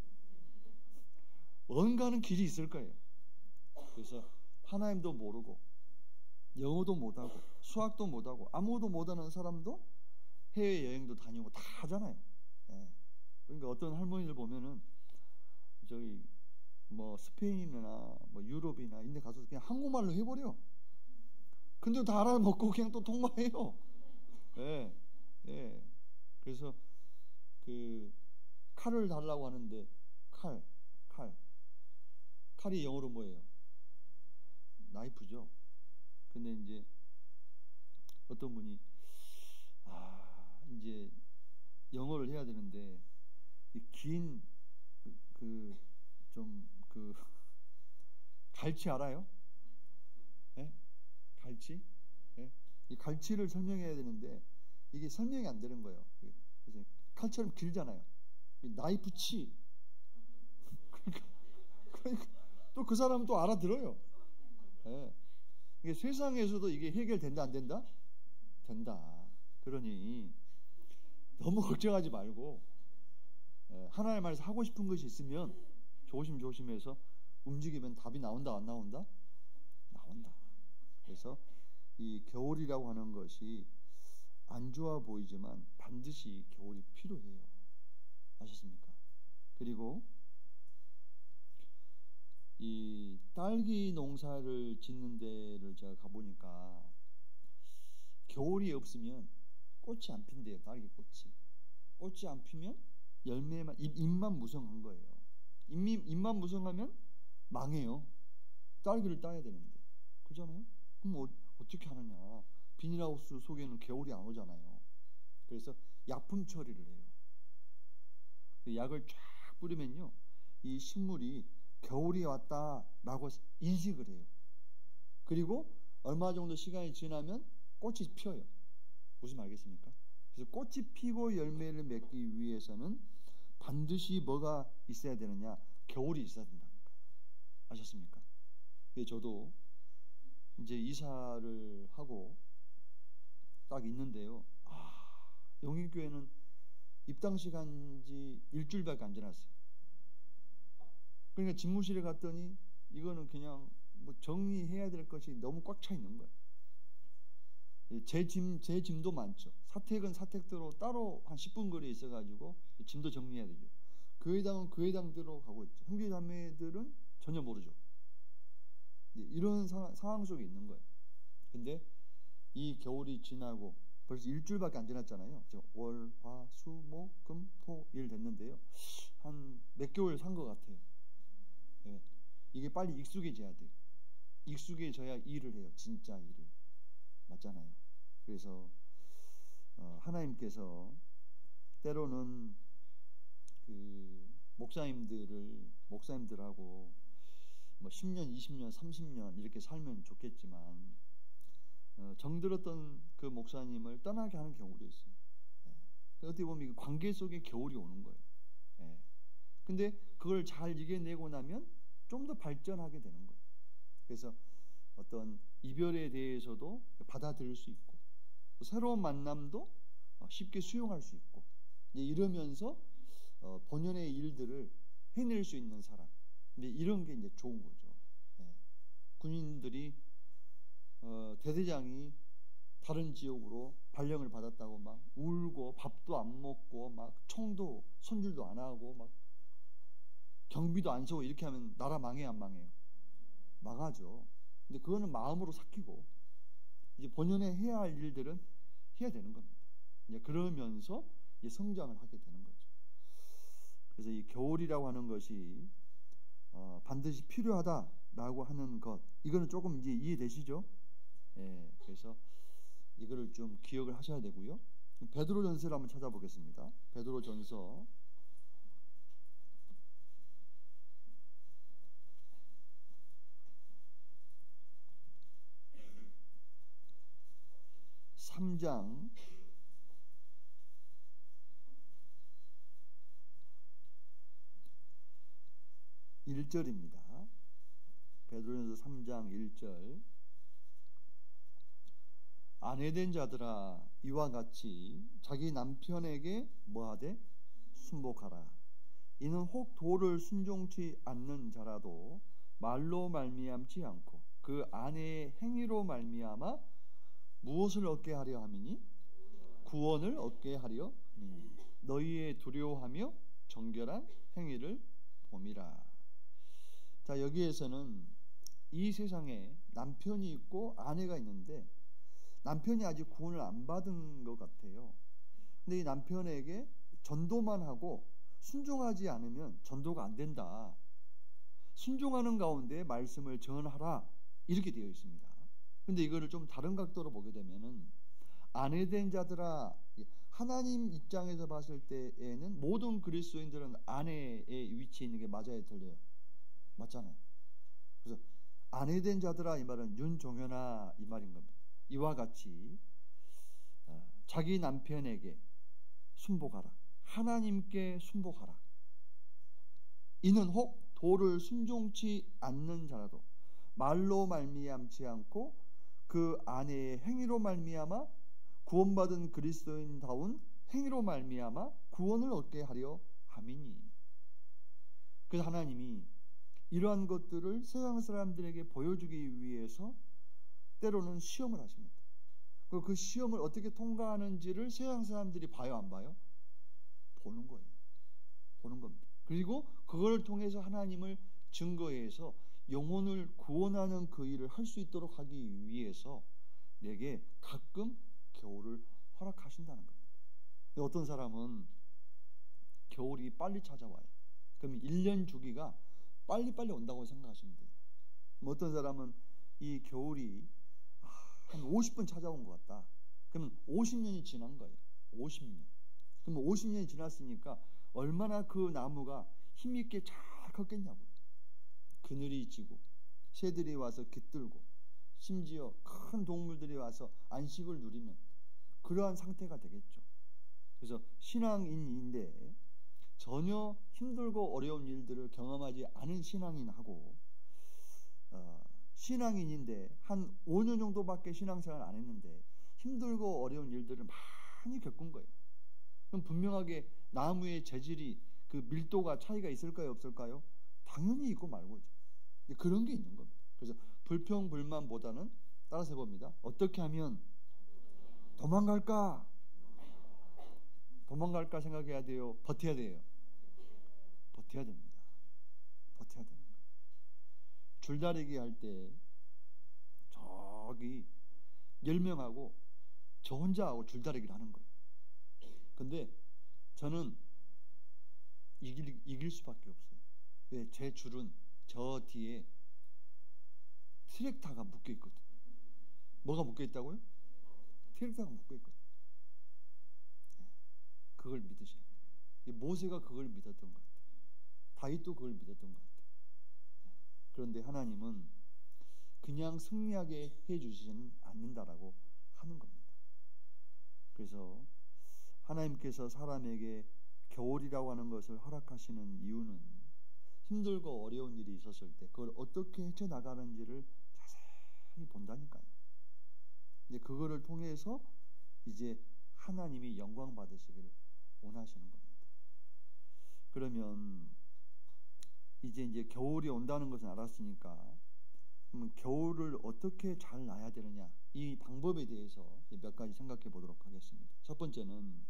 뭔가는 길이 있을 거예요. 그래서 하나님도 모르고 영어도 못하고 수학도 못하고 아무것도 못하는 사람도 해외여행도 다니고 다 하잖아요. 예. 그러니까 어떤 할머니들 보면은 저기 뭐 스페인이나 뭐 유럽이나 이런 데 가서 그냥 한국말로 해버려. 근데 다 알아먹고 그냥 또 통과해요. 예. 예. 그래서 그 칼을 달라고 하는데 칼이 영어로 뭐예요? 나이프죠. 근데 이제 어떤 분이 이제 영어를 해야 되는데 긴 갈치 알아요? 예? 갈치? 예? 이 갈치를 설명해야 되는데 이게 설명이 안 되는 거예요. 그래서 칼처럼 길잖아요. 나이프치. 그러니까 또 그 사람은 또 알아들어요. 예. 이게 세상에서도 이게 해결된다 안 된다? 된다. 그러니 너무 걱정하지 말고 하나님 말에서 하고 싶은 것이 있으면 조심조심해서 움직이면 답이 나온다 안 나온다? 나온다. 그래서 이 겨울이라고 하는 것이 안 좋아 보이지만 반드시 겨울이 필요해요. 아셨습니까? 그리고 이 딸기 농사를 짓는 데를 제가 가보니까 겨울이 없으면 꽃이 안 핀대요. 딸기 꽃이 안 피면 열매만 잎만 무성한 거예요. 잎만 무성하면 망해요. 딸기를 따야 되는데 그렇잖아요. 그럼 어떻게 하느냐. 비닐하우스 속에는 겨울이 안 오잖아요. 그래서 약품 처리를 해요. 그 약을 쫙 뿌리면요 이 식물이 겨울이 왔다라고 인식을 해요. 그리고 얼마 정도 시간이 지나면 꽃이 피어요. 무슨 말 알겠습니까? 그래서 꽃이 피고 열매를 맺기 위해서는 반드시 뭐가 있어야 되느냐? 겨울이 있어야 된다는 거예요. 아셨습니까? 저도 이제 이사를 하고 딱 있는데요. 영인교회는 입당 시간지 일주일밖에 안 지났어요. 그러니까 집무실에 갔더니 이거는 그냥 뭐 정리해야 될 것이 너무 꽉 차 있는 거예요. 제 짐도 많죠. 사택은 사택대로 따로 한 10분 거리에 있어가지고 짐도 정리해야 되죠. 교회당은 교회당대로 가고 있죠. 형제자매들은 전혀 모르죠. 이런 상황 속에 있는 거예요. 근데 이 겨울이 지나고 벌써 일주일밖에 안 지났잖아요. 지금 월, 화, 수, 목, 금, 토, 일 됐는데요. 한 몇 개월 산 것 같아요. 네. 이게 빨리 익숙해져야 돼요. 익숙해져야 일을 해요. 진짜 일을. 맞잖아요. 그래서 하나님께서 때로는 그 목사님들하고 뭐 10년, 20년, 30년 이렇게 살면 좋겠지만 정들었던 그 목사님을 떠나게 하는 경우도 있어요. 어떻게 보면 관계 속에 겨울이 오는 거예요. 근데 그걸 잘 이겨내고 나면 좀 더 발전하게 되는 거예요. 그래서 어떤 이별에 대해서도 받아들일 수 있고 새로운 만남도 쉽게 수용할 수 있고 이러면서 본연의 일들을 해낼 수 있는 사람. 근데 이런 게 이제 좋은 거죠. 군인들이 대대장이 다른 지역으로 발령을 받았다고 막 울고 밥도 안 먹고 막 총도 손질도 안 하고 막 경비도 안 세우고 이렇게 하면 나라 망해요, 안 망해요? 망하죠. 근데 그거는 마음으로 삭히고 이제 본연에 해야 할 일들은 해야 되는 겁니다. 이제 그러면서 이제 성장을 하게 되는 거죠. 그래서 이 겨울이라고 하는 것이 반드시 필요하다라고 하는 것, 이거는 조금 이제 이해되시죠? 그래서 이거를 좀 기억을 하셔야 되고요. 베드로전서를 한번 찾아보겠습니다. 베드로전서 3장 1절입니다. 베드로전서 3장 1절. 아내된 자들아 이와 같이 자기 남편에게 뭐하되 순복하라. 이는 혹 도를 순종치 않는 자라도 말로 말미암지 않고 그 아내의 행위로 말미암아 무엇을 얻게 하려 함이니? 구원을 얻게 하려 함이니 너희의 두려워하며 정결한 행위를 봄이라. 자, 여기에서는 이 세상에 남편이 있고 아내가 있는데 남편이 아직 구원을 안 받은 것 같아요. 근데 이 남편에게 전도만 하고 순종하지 않으면 전도가 안 된다. 순종하는 가운데 말씀을 전하라. 이렇게 되어 있습니다. 근데 이거를 좀 다른 각도로 보게 되면은 아내된 자들아, 하나님 입장에서 봤을 때에는 모든 그리스도인들은 아내의 위치에 있는 게 맞아야 틀려요. 맞잖아요. 그래서 아내된 자들아 이 말은 윤종현아 이 말인 겁니다. 이와 같이 자기 남편에게 순복하라. 하나님께 순복하라. 이는 혹 도를 순종치 않는 자라도 말로 말미암지 않고 그 아내의 행위로 말미암아 구원받은 그리스도인다운 행위로 말미암아 구원을 얻게 하려 함이니. 그래서 하나님이 이러한 것들을 세상 사람들에게 보여주기 위해서 때로는 시험을 하십니다. 그리고 그 시험을 어떻게 통과하는지를 세상 사람들이 봐요, 안 봐요? 보는 거예요. 보는 겁니다. 그리고 그걸 통해서 하나님을 증거해서 영혼을 구원하는 그 일을 할 수 있도록 하기 위해서 내게 가끔 겨울을 허락하신다는 겁니다. 어떤 사람은 겨울이 빨리 찾아와요. 그럼 1년 주기가 빨리빨리 온다고 생각하시면 돼요. 어떤 사람은 이 겨울이 한 50분 찾아온 것 같다. 그러면 50년이 지난 거예요. 50년. 그럼 50년이 지났으니까 얼마나 그 나무가 힘있게 잘 컸겠냐고요. 그늘이 지고 새들이 와서 깃들고 심지어 큰 동물들이 와서 안식을 누리는 그러한 상태가 되겠죠. 그래서 신앙인인데 전혀 힘들고 어려운 일들을 경험하지 않은 신앙인하고 신앙인인데 한 5년 정도밖에 신앙생활 안 했는데 힘들고 어려운 일들을 많이 겪은 거예요. 그럼 분명하게 나무의 재질이 그 밀도가 차이가 있을까요, 없을까요? 당연히 있고 말고죠. 그런 게 있는 겁니다. 그래서 불평불만보다는 따라서 해봅니다. 어떻게 하면 도망갈까? 도망갈까 생각해야 돼요? 버텨야 돼요? 버텨야 됩니다. 버텨야 되는 거예요. 줄다리기 할 때 저기 10명하고 저 혼자 하고 줄다리기를 하는 거예요. 근데 저는 이길 수밖에 없어요. 왜? 제 줄은 저 뒤에 트랙터가 묶여 있거든. 뭐가 묶여 있다고요? 트랙터가 묶여 있거든. 그걸 믿으셔야 돼요. 모세가 그걸 믿었던 것 같아요. 다윗도 그걸 믿었던 것 같아요. 그런데 하나님은 그냥 승리하게 해주시지는 않는다라고 하는 겁니다. 그래서 하나님께서 사람에게 겨울이라고 하는 것을 허락하시는 이유는 힘들고 어려운 일이 있었을 때 그걸 어떻게 헤쳐나가는지를 자세히 본다니까요. 이제 그거를 통해서 이제 하나님이 영광 받으시기를 원하시는 겁니다. 그러면 이제 겨울이 온다는 것은 알았으니까 그러면 겨울을 어떻게 잘 나야 되느냐 이 방법에 대해서 몇 가지 생각해 보도록 하겠습니다. 첫 번째는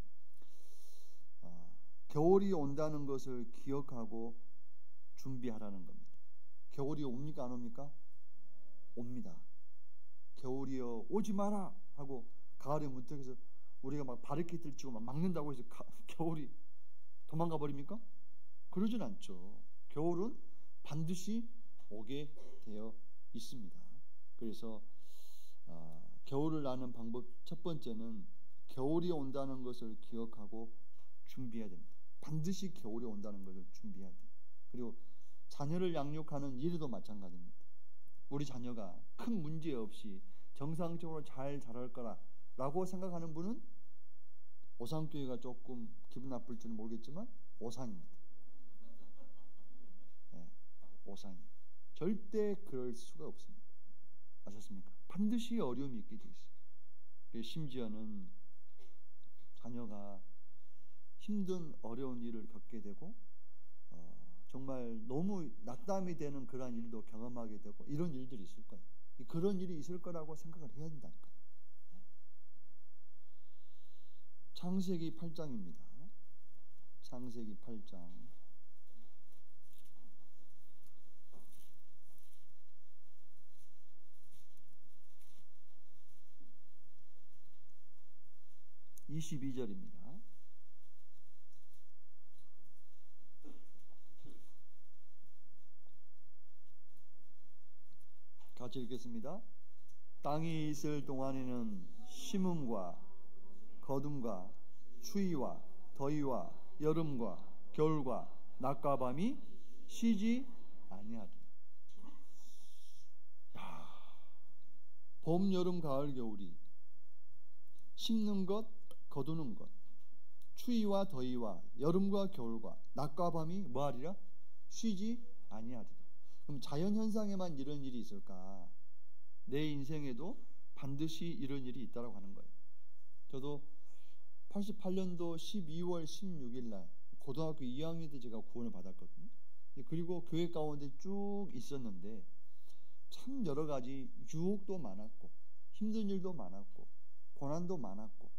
겨울이 온다는 것을 기억하고 준비하라는 겁니다. 겨울이 옵니까 안 옵니까? 옵니다. 겨울이여 오지 마라 하고 가을에 문턱에서 우리가 막 바리케이트를 치고 막 막는다고 해서 겨울이 도망가 버립니까? 그러진 않죠. 겨울은 반드시 오게 되어 있습니다. 그래서 겨울을 나는 방법 첫 번째는 겨울이 온다는 것을 기억하고 준비해야 됩니다. 반드시 겨울이 온다는 것을 준비해야 돼요. 그리고 자녀를 양육하는 일에도 마찬가지입니다. 우리 자녀가 큰 문제 없이 정상적으로 잘 자랄 거라 라고 생각하는 분은 오산교회가 조금 기분 나쁠지는 모르겠지만 오산입니다. 네, 오산이 절대 그럴 수가 없습니다. 아셨습니까? 반드시 어려움이 있게 돼 있어요. 심지어는 자녀가 힘든 어려운 일을 겪게 되고 정말 너무 낙담이 되는 그러한 일도 경험하게 되고 이런 일들이 있을 거예요. 그런 일이 있을 거라고 생각을 해야 된다니까요. 창세기 8장입니다. 창세기 8장 22절입니다. 같이 읽겠습니다. 땅이 있을 동안에는 심음과 거둠과 추위와 더위와 여름과 겨울과 낮과 밤이 쉬지 아니하리라. 봄, 여름, 가을, 겨울이 심는 것, 거두는 것, 추위와 더위와 여름과 겨울과 낮과 밤이 뭐하리라? 쉬지 아니하리라. 그럼 자연현상에만 이런 일이 있을까? 내 인생에도 반드시 이런 일이 있다고 하는 거예요. 저도 88년도 12월 16일 날 고등학교 2학년 때 제가 구원을 받았거든요. 그리고 교회 가운데 쭉 있었는데 참 여러 가지 유혹도 많았고 힘든 일도 많았고 고난도 많았고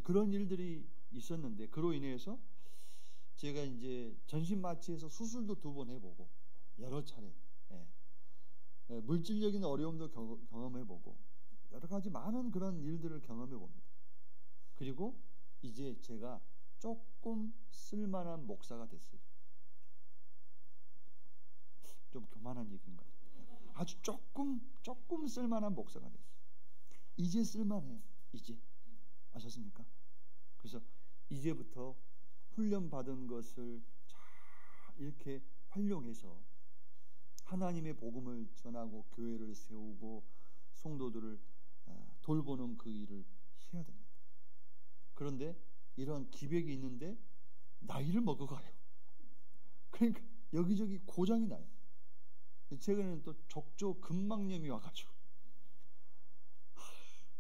그런 일들이 있었는데 그로 인해서 제가 이제 전신마취해서 수술도 2번 해보고 여러 차례 물질적인 어려움도 경험해보고 여러 가지 많은 그런 일들을 경험해봅니다. 그리고 이제 제가 조금 쓸만한 목사가 됐어요. 좀 교만한 얘기인가? 아주 조금 쓸만한 목사가 됐어요. 이제 쓸만해요. 이제 아셨습니까? 그래서 이제부터 훈련받은 것을 잘 이렇게 활용해서 하나님의 복음을 전하고 교회를 세우고 성도들을 돌보는 그 일을 해야 됩니다. 그런데 이런 기백이 있는데 나이를 먹어가요. 그러니까 여기저기 고장이 나요. 최근에는 또 족저 근막염이 와가지고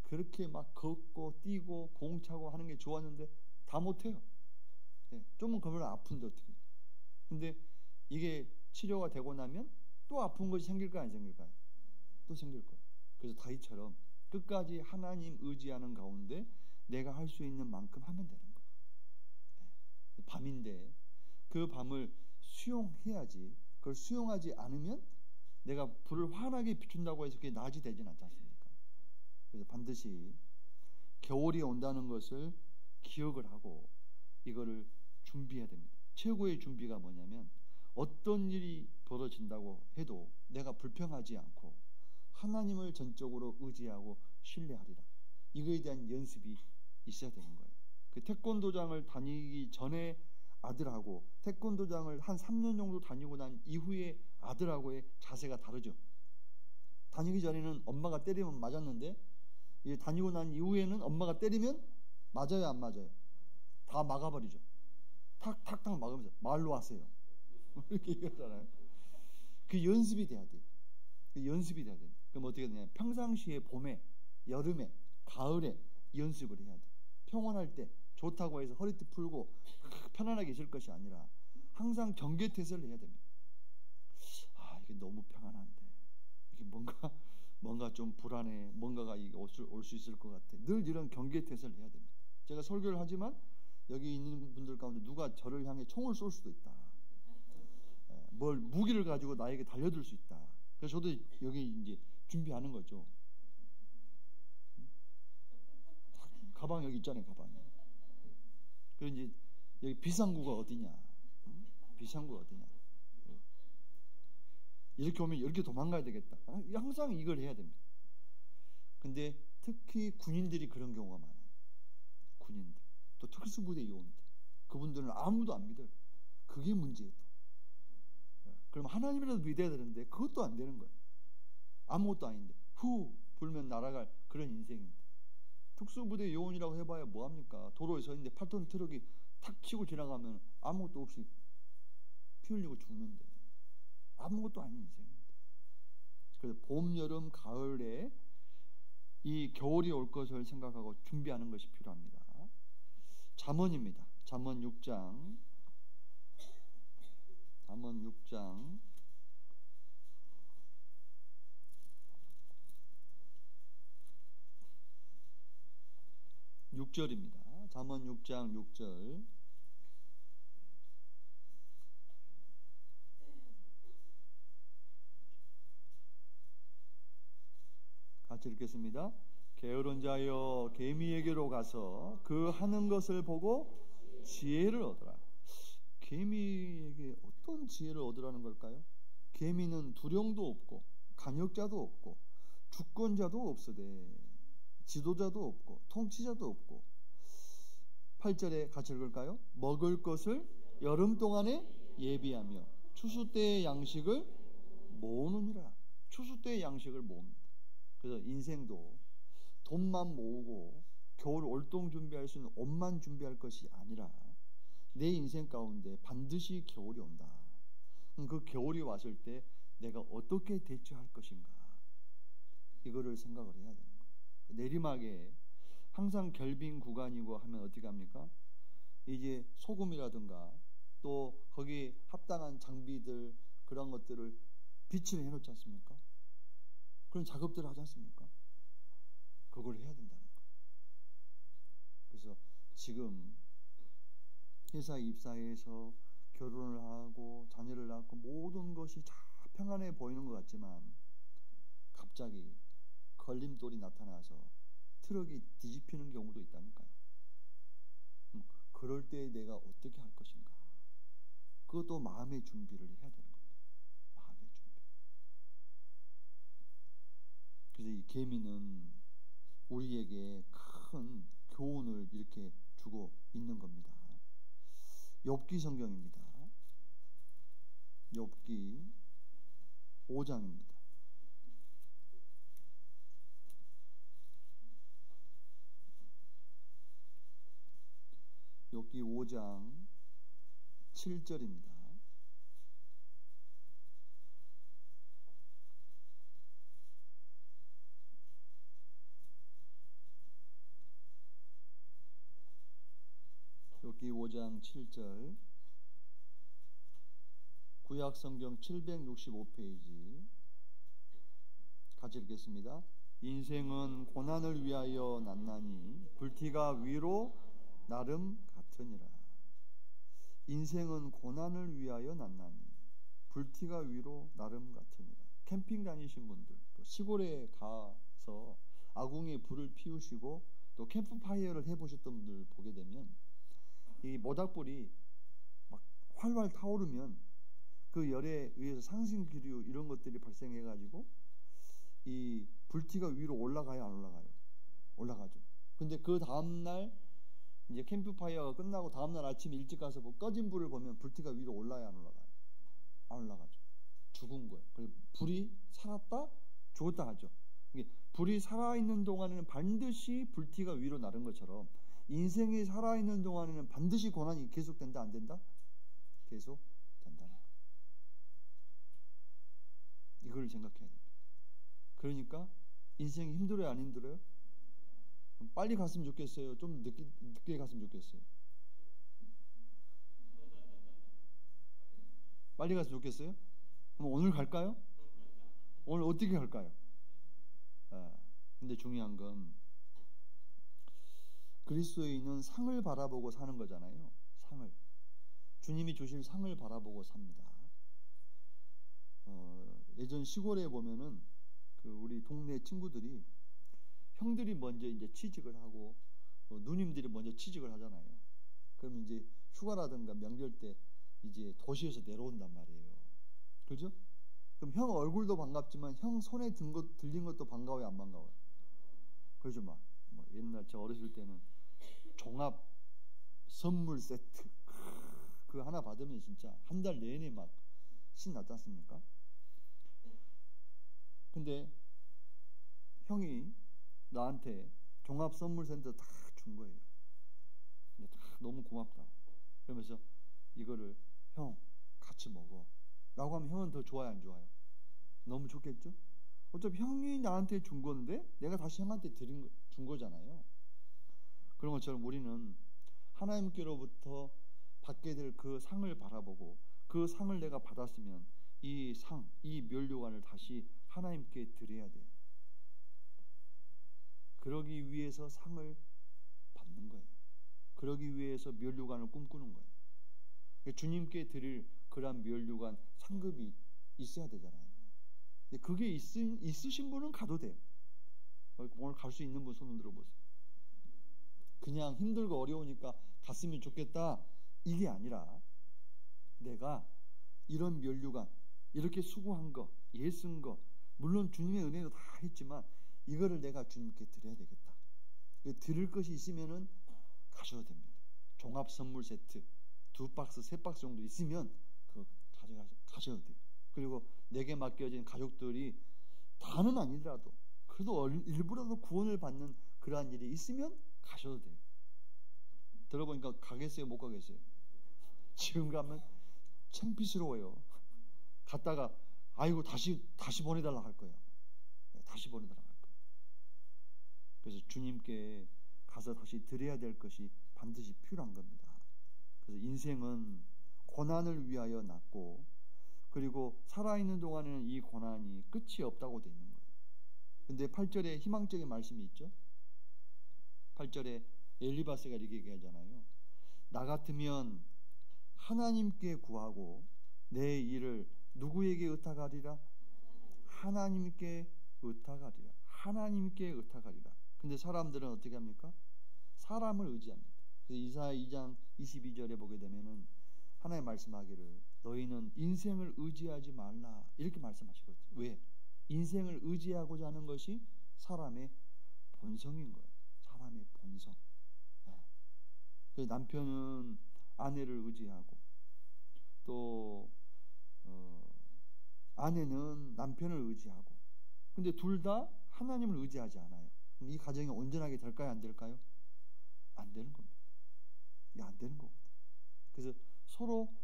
그렇게 막 걷고 뛰고 공 차고 하는 게 좋았는데 다 못해요. 좀은 그러면 아픈데 어떻게. 근데 이게 치료가 되고 나면 또 아픈 것이 생길까요? 안 생길까요? 또 생길 거예요. 그래서 다윗처럼 끝까지 하나님 의지하는 가운데 내가 할 수 있는 만큼 하면 되는 거예요. 밤인데 그 밤을 수용해야지. 그걸 수용하지 않으면 내가 불을 환하게 비춘다고 해서 그게 낮이 되진 않지 않습니까? 그래서 반드시 겨울이 온다는 것을 기억을 하고 이거를 준비해야 됩니다. 최고의 준비가 뭐냐면 어떤 일이 벌어진다고 해도 내가 불평하지 않고 하나님을 전적으로 의지하고 신뢰하리라. 이거에 대한 연습이 있어야 되는 거예요. 그 태권도장을 다니기 전에 아들하고 태권도장을 한 3년 정도 다니고 난 이후에 아들하고의 자세가 다르죠. 다니기 전에는 엄마가 때리면 맞았는데 이제 다니고 난 이후에는 엄마가 때리면 맞아요, 안 맞아요? 다 막아버리죠. 탁탁탁 막으면서 말로 하세요. 이렇게 얘기하잖아요. 그 연습이 돼야 돼요. 그 연습이 돼야 돼요. 그럼 어떻게 되냐? 평상시에 봄에, 여름에, 가을에 연습을 해야 돼요. 평온할 때 좋다고 해서 허리띠 풀고 편안하게 있을 것이 아니라 항상 경계태세를 해야 됩니다. 이게 너무 평안한데 이게 뭔가 좀 불안해. 뭔가가 올 수 있을 것 같아. 늘 이런 경계태세를 해야 됩니다. 제가 설교를 하지만 여기 있는 분들 가운데 누가 저를 향해 총을 쏠 수도 있다. 뭘 무기를 가지고 나에게 달려들 수 있다. 그래서 저도 여기 이제 준비하는 거죠. 가방 여기 있잖아요, 가방이. 그리고 이제 여기 비상구가 어디냐? 비상구가 어디냐? 이렇게 오면 이렇게 도망가야 되겠다. 항상 이걸 해야 됩니다. 근데 특히 군인들이 그런 경우가 많아요. 군인들. 또 특수부대 요원들. 그분들은 아무도 안 믿어요. 그게 문제예요. 그럼 하나님이라도 믿어야 되는데 그것도 안 되는 거예요. 아무것도 아닌데 후 불면 날아갈 그런 인생인데 특수부대 요원이라고 해봐야 뭐합니까? 도로에 서 있는데 8톤 트럭이 탁 치고 지나가면 아무것도 없이 피 흘리고 죽는데 아무것도 아닌 인생인데. 그래서 봄, 여름, 가을에 이 겨울이 올 것을 생각하고 준비하는 것이 필요합니다. 잠언입니다. 잠언 6장 6절입니다. 잠언 6장 6절. 같이 읽겠습니다. 게으른 자여 개미에게로 가서 그 하는 것을 보고 지혜를 얻으라. 개미에게 어떤 지혜를 얻으라는 걸까요? 개미는 두령도 없고 간역자도 없고 주권자도 없으되 지도자도 없고 통치자도 없고. 8절에 같이 읽을까요? 먹을 것을 여름 동안에 예비하며 추수 때의 양식을 모으느니라. 추수 때의 양식을 모읍니다. 그래서 인생도 돈만 모으고 겨울 올동 준비할 수 있는 옷만 준비할 것이 아니라 내 인생 가운데 반드시 겨울이 온다. 그 겨울이 왔을 때 내가 어떻게 대처할 것인가, 이거를 생각을 해야 되는 거예요. 내리막에 항상 결빙 구간이고 하면 어떻게 합니까? 이제 소금이라든가 또 거기에 합당한 장비들, 그런 것들을 비치를 해놓지 않습니까? 그런 작업들을 하지 않습니까? 그걸 해야 된다는 거예요. 그래서 지금 회사 입사해서 결혼을 하고 자녀를 낳고 모든 것이 다 평안해 보이는 것 같지만 갑자기 걸림돌이 나타나서 트럭이 뒤집히는 경우도 있다니까요. 그럴 때 내가 어떻게 할 것인가, 그것도 마음의 준비를 해야 되는 겁니다. 마음의 준비. 그래서 이 계미는 우리에게 큰 교훈을 이렇게 주고 있는 겁니다. 욥기 성경입니다. 욥기 5장입니다. 욥기 5장 7절입니다. 욥기 5장 7절, 구약성경 765페이지 같이 읽겠습니다. 인생은 고난을 위하여 났나니 불티가 위로 나름 같으니라. 인생은 고난을 위하여 났나니 불티가 위로 나름 같으니라. 캠핑 다니신 분들, 또 시골에 가서 아궁이에 불을 피우시고 또 캠프파이어를 해보셨던 분들 보게 되면 이 모닥불이 막 활활 타오르면 그 열에 의해서 상승기류 이런 것들이 발생해가지고 이 불티가 위로 올라가요, 안 올라가요? 올라가죠. 근데 그 다음날 이제 캠프파이어가 끝나고 다음날 아침 일찍 가서 뭐 꺼진 불을 보면 불티가 위로 올라야 안 올라가요? 안 올라가죠. 죽은 거예요. 그래서 불이 살았다 죽었다 하죠. 불이 살아있는 동안에는 반드시 불티가 위로 나른 것처럼 인생이 살아있는 동안에는 반드시 고난이 계속된다, 안 된다? 계속 된다는 거예요. 이걸 생각해야 됩니다. 그러니까 인생이 힘들어요, 안 힘들어요? 빨리 갔으면 좋겠어요? 좀 늦게 갔으면 좋겠어요? 빨리 갔으면 좋겠어요? 그럼 오늘 갈까요? 오늘 어떻게 갈까요? 근데 중요한 건 그리스도인은 상을 바라보고 사는 거잖아요. 상을. 주님이 주실 상을 바라보고 삽니다. 예전 시골에 보면은 그 우리 동네 친구들이 형들이 먼저 이제 취직을 하고 누님들이 먼저 취직을 하잖아요. 그럼 이제 휴가라든가 명절 때 이제 도시에서 내려온단 말이에요. 그죠? 그럼 형 얼굴도 반갑지만 형 손에 들린 것도 반가워요, 안 반가워요? 그러죠. 막 옛날 저 어렸을 때는 종합 선물 세트 그거 하나 받으면 진짜 한 달 내내 막 신났지 않습니까? 근데 형이 나한테 종합선물센터 다 준 거예요. 근데 다 너무 고맙다고. 그러면서 이거를 형 같이 먹어 라고 하면 형은 더 좋아요, 안 좋아요? 너무 좋겠죠? 어차피 형이 나한테 준 건데 내가 다시 형한테 준 거잖아요. 그런 것처럼 우리는 하나님께로부터 받게 될 그 상을 바라보고 그 상을 내가 받았으면 이 상, 이 면류관을 다시 하나님께 드려야 돼요. 그러기 위해서 상을 받는 거예요. 그러기 위해서 면류관을 꿈꾸는 거예요. 주님께 드릴 그러한 면류관 상급이 있어야 되잖아요. 그게 있으신 분은 가도 돼요. 오늘 갈 수 있는 분 손 흔들어 보세요. 그냥 힘들고 어려우니까 갔으면 좋겠다 이게 아니라 내가 이런 면류관 이렇게 수고한 거, 애쓴 거 물론 주님의 은혜도 다 했지만 이거를 내가 주님께 드려야 되겠다. 드릴 것이 있으면은 가셔도 됩니다. 종합 선물 세트 2박스, 3박스 정도 있으면 그거 가셔도 돼요. 그리고 내게 맡겨진 가족들이 다는 아니더라도 그래도 일부라도 구원을 받는 그러한 일이 있으면 가셔도 돼요. 들어보니까 가겠어요? 못 가겠어요? 지금 가면 창피스러워요. 갔다가 아이고 다시 보내달라 할 거예요. 다시 보내달라 할 거예요. 그래서 주님께 가서 다시 드려야 될 것이 반드시 필요한 겁니다. 그래서 인생은 고난을 위하여 났고 그리고 살아있는 동안에는 이 고난이 끝이 없다고 되어 있는 거예요. 근데 8절에 희망적인 말씀이 있죠. 8절에 엘리바스가 이렇게 얘기하잖아요. 나 같으면 하나님께 구하고 내 일을 누구에게 의탁하리라? 하나님께 의탁하리라. 하나님께 의탁하리라. 근데 사람들은 어떻게 합니까? 사람을 의지합니다. 그래서 이사야 2장 22절에 보게 되면은 하나님 말씀하기를 너희는 인생을 의지하지 말라 이렇게 말씀하시거든요. 왜? 인생을 의지하고자 하는 것이 사람의 본성인 거예요. 사람의 본성. 그래서 남편은 아내를 의지하고 또 아내는 남편을 의지하고 근데 둘 다 하나님을 의지하지 않아요. 그럼 이 가정이 온전하게 될까요? 안 될까요? 안 되는 겁니다. 이게 안 되는 거거든요. 그래서 서로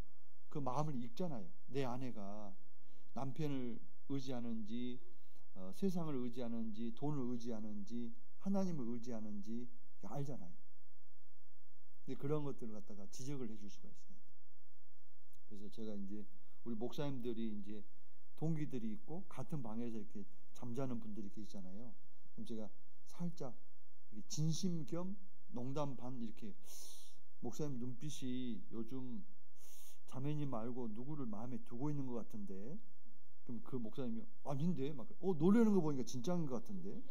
그 마음을 읽잖아요. 내 아내가 남편을 의지하는지 세상을 의지하는지 돈을 의지하는지 하나님을 의지하는지 알잖아요. 근데 그런 것들을 갖다가 지적을 해줄 수가 있어요. 그래서 제가 이제 우리 목사님들이 이제 동기들이 있고 같은 방에서 이렇게 잠자는 분들이 계시잖아요. 그럼 제가 살짝 진심 겸 농담 반 이렇게 목사님 눈빛이 요즘 자매님 말고 누구를 마음에 두고 있는 것 같은데 그럼 그 목사님이 아닌데 막 놀라는 거 보니까 진짜인 것 같은데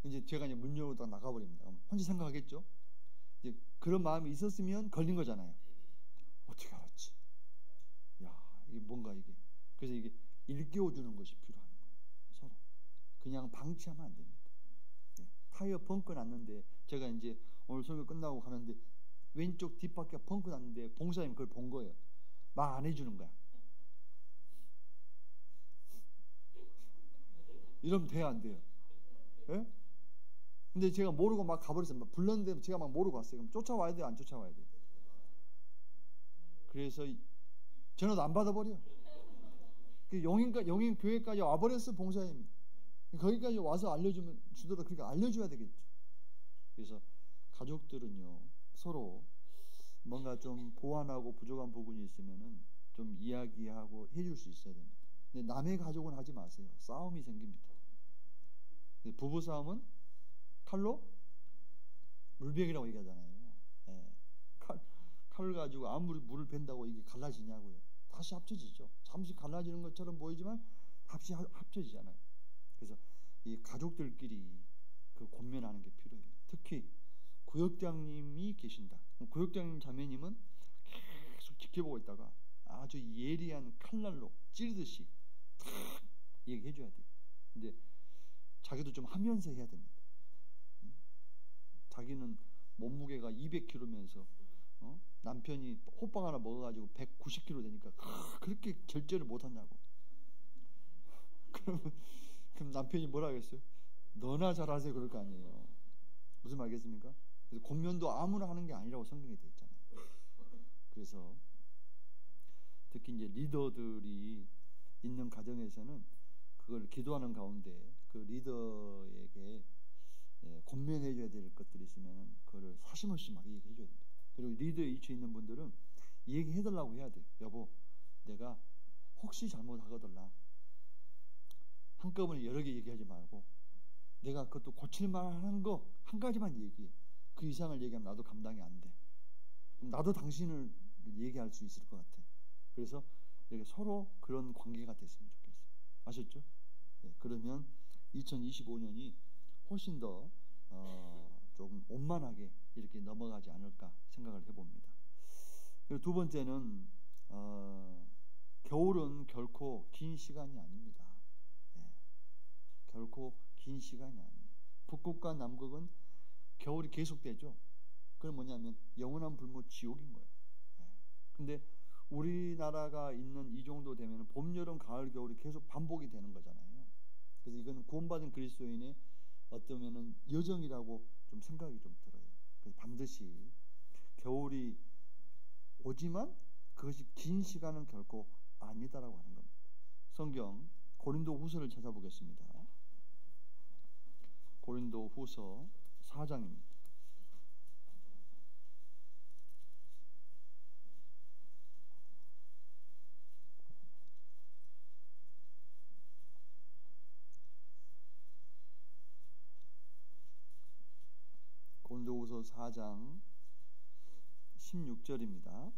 이제 제가 이제 문 열고 딱 나가버립니다. 혼자 생각하겠죠. 이제 그런 마음이 있었으면 걸린 거잖아요. 어떻게 알았지? 야 이게 뭔가 이게 그래서 이게 일깨워주는 것이 필요한 거예요. 서로 그냥 방치하면 안 됩니다. 타이어 펑크 났는데 제가 이제 오늘 설교 끝나고 가는데 왼쪽 뒷바퀴가 펑크 났는데 봉사님 그걸 본 거예요. 말 안 해주는 거야. 이러면 돼요, 안 돼요? 예? 근데 제가 모르고 막 가버렸어요. 막 불렀는데 제가 막 모르고 갔어요. 그럼 쫓아와야 돼요, 안 쫓아와야 돼요? 그래서 전화도 안 받아버려. 영인 교회까지 와버렸어, 봉사님이. 거기까지 와서 주더라도 그러니까 알려줘야 되겠죠. 그래서 가족들은요 서로 뭔가 좀 보완하고 부족한 부분이 있으면은 좀 이야기하고 해줄 수 있어야 됩니다. 근데 남의 가족은 하지 마세요. 싸움이 생깁니다. 부부 싸움은 칼로 물병이라고 얘기하잖아요. 예. 칼을 가지고 아무리 물을 벤다고 이게 갈라지냐고요. 다시 합쳐지죠. 잠시 갈라지는 것처럼 보이지만 다시 합쳐지잖아요. 그래서 이 가족들끼리 그 권면하는 게 필요해요. 특히 구역장님이 계신다. 구역장님 자매님은 계속 지켜보고 있다가 아주 예리한 칼날로 찌르듯이 탁 얘기해줘야 돼요. 근데 자기도 좀 하면서 해야 됩니다. 자기는 몸무게가 200kg면서 남편이 호빵 하나 먹어가지고 190kg 되니까 그렇게 결제를 못하냐고. 그럼 남편이 뭐라 하겠어요? 너나 잘하세요 그럴 거 아니에요. 무슨 말겠습니까? 그래서 권면도 아무나 하는 게 아니라고 성경에 돼 있잖아요. 그래서 특히 이제 리더들이 있는 가정에서는 그걸 기도하는 가운데 그 리더에게 권면해줘야 될 것들이 있으면 그걸 사심없이 막 얘기해줘야 됩니다. 그리고 리더에 위치해 있는 분들은 얘기해달라고 해야 돼요. 여보, 내가 혹시 잘못하거들라 한꺼번에 여러 개 얘기하지 말고 내가 그것도 고칠만한 거 한 가지만 얘기해. 그 이상을 얘기하면 나도 감당이 안 돼. 나도 당신을 얘기할 수 있을 것 같아. 그래서 이렇게 서로 그런 관계가 됐으면 좋겠어요. 아셨죠? 네, 그러면 2025년이 훨씬 더 조금 원만하게 이렇게 넘어가지 않을까 생각을 해봅니다. 그리고 두 번째는 겨울은 결코 긴 시간이 아닙니다. 네, 결코 긴 시간이 아니에요. 북극과 남극은 겨울이 계속되죠. 그건 뭐냐면 영원한 불모 지옥인 거예요. 네. 근데 우리나라가 있는 이 정도 되면 봄, 여름, 가을, 겨울이 계속 반복이 되는 거잖아요. 그래서 이거는 구원받은 그리스도인의 어떠면은 여정이라고 좀 생각이 좀 들어요. 그래서 반드시 겨울이 오지만 그것이 긴 시간은 결코 아니다라고 하는 겁니다. 성경 고린도 후서를 찾아보겠습니다. 고린도 후서 4장입니다. 고린도후서 4장 16절입니다.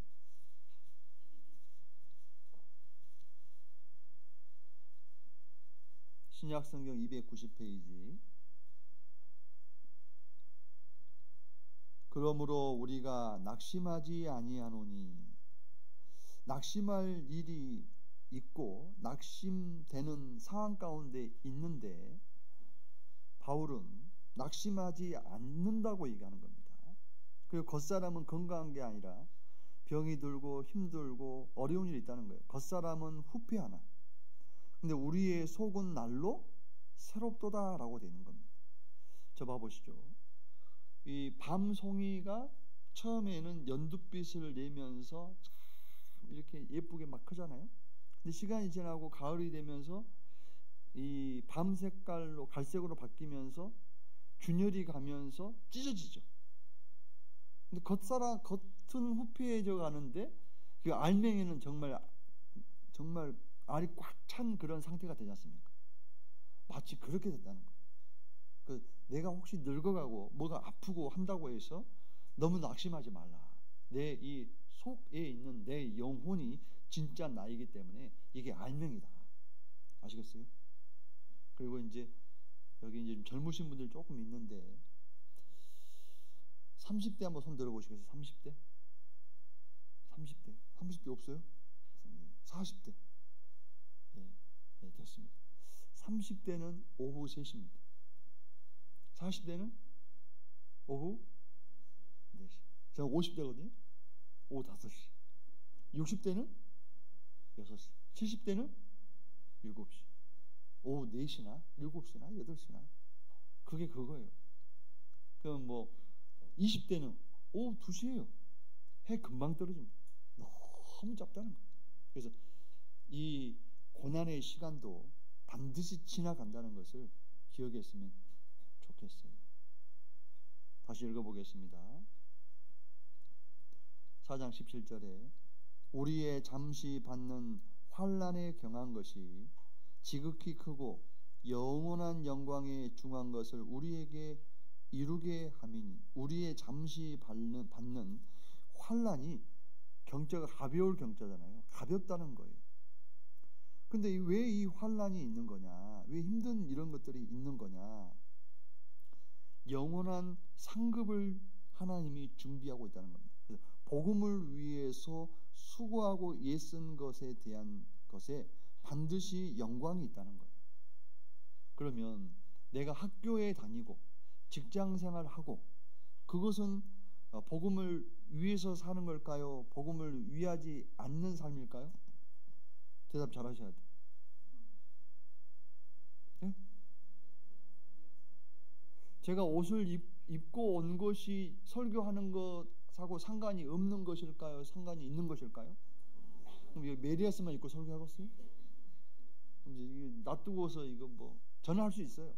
신약성경 290페이지. 그러므로 우리가 낙심하지 아니하노니 낙심할 일이 있고 낙심되는 상황 가운데 있는데 바울은 낙심하지 않는다고 얘기하는 겁니다. 그리고 겉사람은 건강한 게 아니라 병이 들고 힘들고 어려운 일이 있다는 거예요. 겉사람은 후패하나 근데 우리의 속은 날로 새롭도다라고 되어 있는 겁니다. 저 봐보시죠. 이 밤송이가 처음에는 연두빛을 내면서 이렇게 예쁘게 막 크잖아요. 근데 시간이 지나고 가을이 되면서 이 밤 색깔로 갈색으로 바뀌면서 균열이 가면서 찢어지죠. 근데 겉은 후피해져 가는데 그 알맹이는 정말 알이 꽉 찬 그런 상태가 되지 않습니까? 마치 그렇게 됐다는 거예요. 내가 혹시 늙어가고 뭐가 아프고 한다고 해서 너무 낙심하지 말라. 내 이 속에 있는 내 영혼이 진짜 나이기 때문에 이게 알맹이다. 아시겠어요? 그리고 이제 여기 이제 좀 젊으신 분들 조금 있는데 30대 한번 손 들어보시겠어요? 30대? 30대 없어요? 40대. 예, 됐습니다. 30대는 오후 3시입니다. 40대는 오후 4시. 저는 50대거든요. 오후 5시. 60대는 6시. 70대는 7시. 오후 4시나 7시나 8시나 그게 그거예요. 그럼 뭐 20대는 오후 2시예요. 해 금방 떨어집니다. 너무 짧다는 거예요. 그래서 이 고난의 시간도 반드시 지나간다는 것을 기억했으면 좋겠어요. 다시 읽어보겠습니다. 4장 17절에 우리의 잠시 받는 환난에 경한 것이 지극히 크고 영원한 영광에 중한 것을 우리에게 이루게 함이니 우리의 잠시 받는 환난이 경자가 가벼울 경자잖아요. 가볍다는 거예요. 근데 왜 이 환난이 있는 거냐? 왜 힘든 이런 것들이 있는 거냐? 영원한 상급을 하나님이 준비하고 있다는 겁니다. 그래서 복음을 위해서 수고하고 애쓴 것에 대한 것에 반드시 영광이 있다는 거예요. 그러면 내가 학교에 다니고 직장 생활하고 그것은 복음을 위해서 사는 걸까요? 복음을 위하지 않는 삶일까요? 대답 잘 하셔야 돼요. 네? 제가 옷을 입고 온 것이 설교하는 것하고 상관이 없는 것일까요? 상관이 있는 것일까요? 그럼 메리아스만 입고 설교하겠어요? 그럼 이제 놔두고서 이거 뭐 저는 할 수 있어요.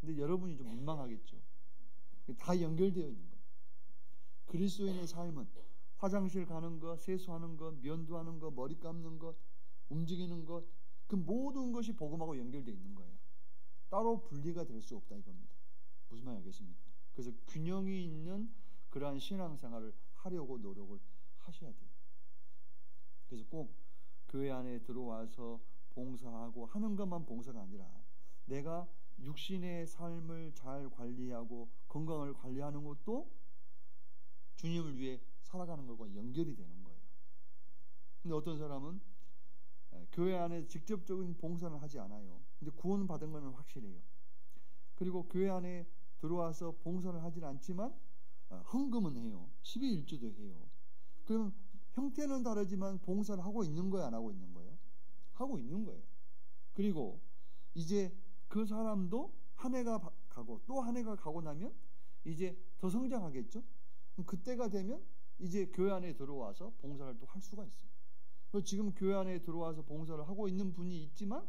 근데 여러분이 좀 민망하겠죠. 다 연결되어 있는 겁니다. 그리스도인의 삶은 화장실 가는 것, 세수하는 것, 면도하는 것, 머리 감는 것, 움직이는 것, 그 모든 것이 복음하고 연결되어 있는 거예요. 따로 분리가 될 수 없다 이겁니다. 무슨 말이 알겠습니까? 그래서 균형이 있는 그러한 신앙생활을 하려고 노력을 하셔야 돼요. 그래서 꼭 교회 안에 들어와서 봉사하고 하는 것만 봉사가 아니라 내가 육신의 삶을 잘 관리하고 건강을 관리하는 것도 주님을 위해 살아가는 것과 연결이 되는 거예요. 근데 어떤 사람은 교회 안에 직접적인 봉사는 하지 않아요. 근데 구원받은 것은 확실해요. 그리고 교회 안에 들어와서 봉사를 하진 않지만 헌금은 해요. 12일주도 해요. 그럼 형태는 다르지만 봉사를 하고 있는 거야, 안 하고 있는 거예요? 하고 있는 거예요. 그리고 이제 그 사람도 한 해가 가고 또 한 해가 가고 나면 이제 더 성장하겠죠? 그때가 되면 이제 교회 안에 들어와서 봉사를 또 할 수가 있어요. 그리고 지금 교회 안에 들어와서 봉사를 하고 있는 분이 있지만